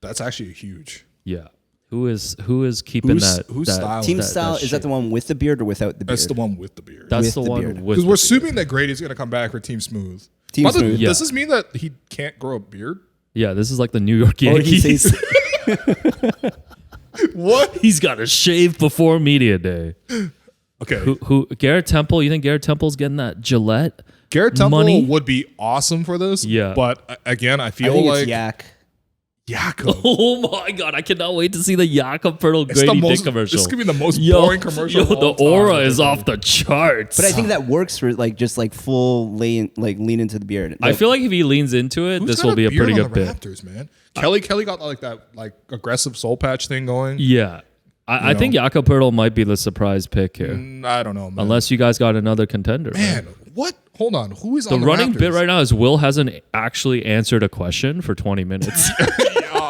That's actually huge. Yeah. Who is keeping Who's that? style? Team that style, is that shape? the one with the beard or without the beard? That's the one with the beard. That's with the the one beard? with Because the we're beard. assuming that Grady's going to come back for Team Smooth. Team By the- Smooth. Yeah. Does this mean that he can't grow a beard? Yeah, this is like the New York Or he Yankees. says, What? He's got to shave before media day. Okay. Who Garrett Temple? You think Garrett Temple's getting that Gillette? Garrett Temple money? would be awesome for this. Yeah. But again, I I feel think like it's Yak. Jakob. Oh my god, I cannot wait to see the Jakob Pertl It's the Grady Dick most, commercial. this could be the most boring commercial. Yo, of all the aura time. is off the charts. But I think that works for like just like full lean into the beard. I feel like if he leans into it, Who's this got will be a beard pretty on good the bit. Raptors, man. Kelly got like that like aggressive soul patch thing going. Yeah. I think Jakob Pertl might be the surprise pick here. I don't know, man. Unless you guys got another contender. Man, what? Hold on. Who is The on the running Raptors? bit right now is Will hasn't actually answered a question for 20 minutes.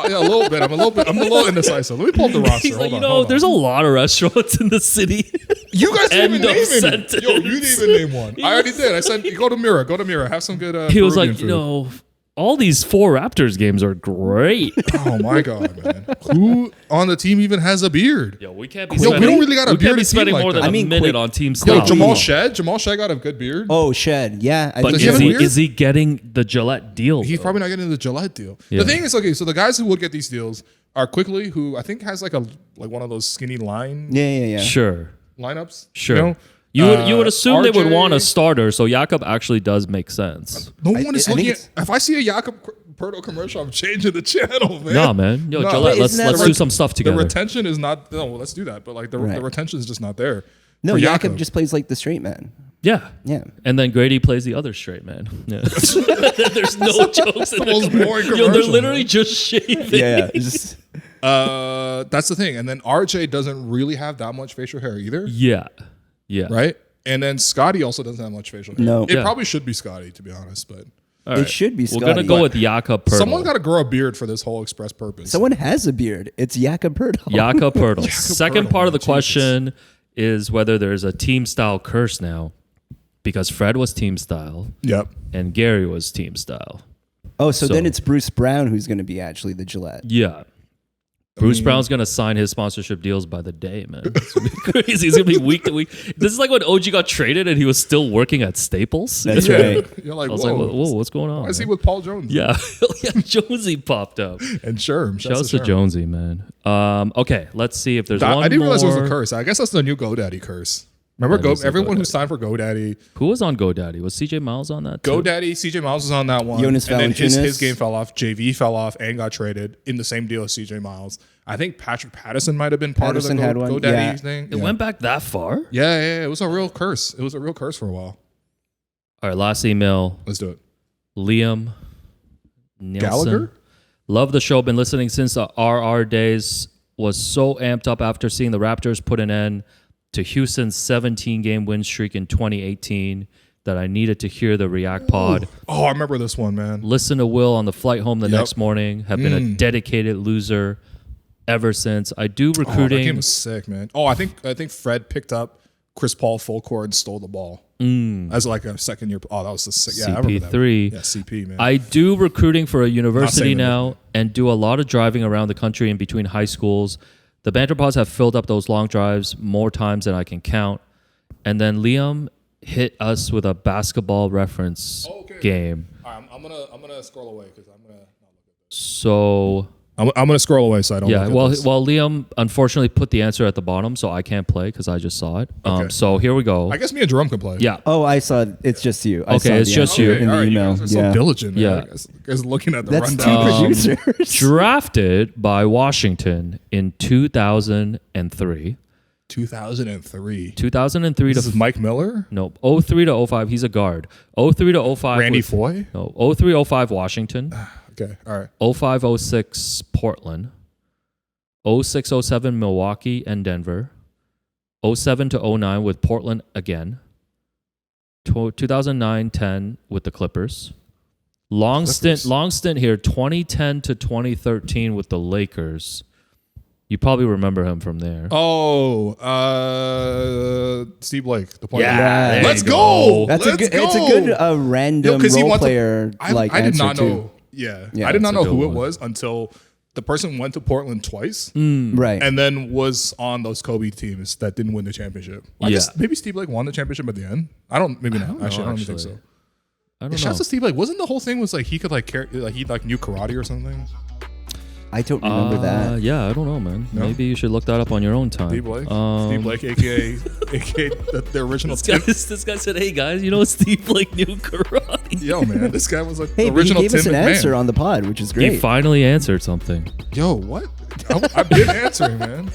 Yeah, a little bit. I'm a little indecisive. Let me pull up the roster. He's Hold like, on, you know, hold on. there's a lot of restaurants in the city. You guys didn't End even of name any. sentence. Yo, you didn't even name one. I already did. I said, go to Mira. Have some good He was Peruvian like, food. you know, all these 4 Raptors games are great. Oh my god, man! Who on the team even has a beard? Yo, we can't be Yo, we spending, don't really got a we can't bearded be spending team more like than that. a minute quick- on team Yo, style. Jamal Shed got a good beard. Oh, Shed. Yeah. I But think he have is a he, beard? is he getting the Gillette deal? He's though? probably not getting the Gillette deal. Yeah. The thing is, okay, so the guys who would get these deals are Quickly, who I think has like one of those skinny Yeah. Sure. lineups. Sure. You know? You would assume they would RJ want a starter, so Jakob actually does make sense. No one is I think looking it's- at. If I see a Jakob Pertl commercial, I'm changing the channel, man. Nah, man. Yo, No, Gillette, but let's isn't that do like- some stuff The together. retention is not. No, let's do that. But like the Right. retention is just not there. No, for Jakob just plays like the straight man. Yeah. Yeah. And then Grady plays the other straight man. Yeah. There's no jokes in the most boring Yo, they're commercial, literally just shaving. Yeah. Just, That's the thing. And then RJ doesn't really have that much facial hair either, Yeah. Yeah. right? And then Scotty also doesn't have much facial hair. No. It Yeah. probably should be Scotty, to be honest. But All right. It should be We're Scotty. gonna go with Jakob Pertl. Someone got to grow a beard for this whole express purpose. Someone has a beard. It's Jakob Pertl. Jakob Pertl. Second Pertl, part of the Jesus. question is whether there's a team style curse now, because Fred was team style Yep. and Gary was team style. Oh, so then So- it's Bruce Brown who's going to be actually the Gillette. Yeah. Bruce Brown's gonna sign his sponsorship deals by the day, man. It's gonna be crazy. He's gonna be week to week. This is like when OG got traded and he was still working at Staples. That's Yeah. right. You're like, I was whoa, like, whoa, what's going on? why is he man? with Paul Jones? Yeah, yeah. Jonesy popped up. And Sherm. Shouts to Jonesy, man. Okay, let's see if there's one I didn't realize it was more. a curse. I guess that's the new GoDaddy curse. Remember, That is the everyone who GoDaddy. signed for GoDaddy, Who was on GoDaddy? Was CJ Miles on that? too? GoDaddy, CJ Miles was on that one. Jonas and then his Valanciunas. game fell off. JV fell off and got traded in the same deal as CJ Miles. I think Patrick Patterson might have been part Patterson of the had one, GoDaddy yeah. thing. It went back that far. Yeah, it was a real curse. It was a real curse for a while. All right, last email. Let's do it. Liam Nielsen. Gallagher? Love the show. Been listening since the RR days. Was so amped up after seeing the Raptors put an end to Houston's 17-game win streak in 2018 that I needed to hear the React Pod. Oh, I remember this one, man. Listen to Will on the flight home the Yep. next morning. Have been a dedicated loser ever since. I do Oh, that recruiting. game was sick, man. Oh, I think Fred picked up Chris Paul full court and stole the ball as like a second year. Oh, that was the sick. Yeah, I remember that. CP3. Yeah, CP, man. I do recruiting for a university saying that. now and do a lot of driving around the country in between high schools. The Banter Pods have filled up those long drives more times than I can count. And then Liam hit us with a basketball reference game. All right, I'm gonna scroll away because I'm gonna not look at this. So I'm gonna scroll away so I don't. yeah, look at well, this. Liam unfortunately put the answer at the bottom, so I can't play because I just saw it. Okay. So here we go. I guess me and Jerome can play. Yeah. Oh, I saw it's just you. I Okay, saw it's the just answer you. in the all right, email. You guys are so Yeah. diligent. Man. Yeah. You guys looking at the That's two rundown. producers. Drafted by Washington in 2003. 2003. 2003 This to is Mike Miller, no 03 to 05. He's a guard. 03 to 05. Randy was- Foy. No, 03 05 Washington. Okay, all right. 05 06 Portland. 06 07 Milwaukee and Denver. 07 to 09 with Portland again. 2009 10 with the Clippers. Long stint here. 2010 to 2013 with the Lakers. You probably remember him from there. Oh, Steve Blake, the point guard. Yeah, there Let's you go. That's Let's a good. go. It's a good random 'cause he role went to- player like I did answer not too. know. Yeah, Yeah, I did not that's a know who good it one. was until the person went to Portland twice, Right. and then was on those Kobe teams that didn't win the championship. I guess maybe Steve Blake won the championship at the end. I don't. Maybe not. don't know, Actually, I don't even think so. I don't know. Shouts to Steve Blake. Wasn't the whole thing was like he could like carry, like he like knew karate or something? I don't remember that. Yeah, I don't know, man. No? Maybe you should look that up on your own time. Steve Blake. Steve Blake, aka the original. This guy said, "Hey guys, you know Steve Blake knew karate." Yo, man, this guy was like Hey, the but he original gave us Tim an McMahon. answer on the pod, which is great. He finally answered something. Yo, what? I've been answering, man.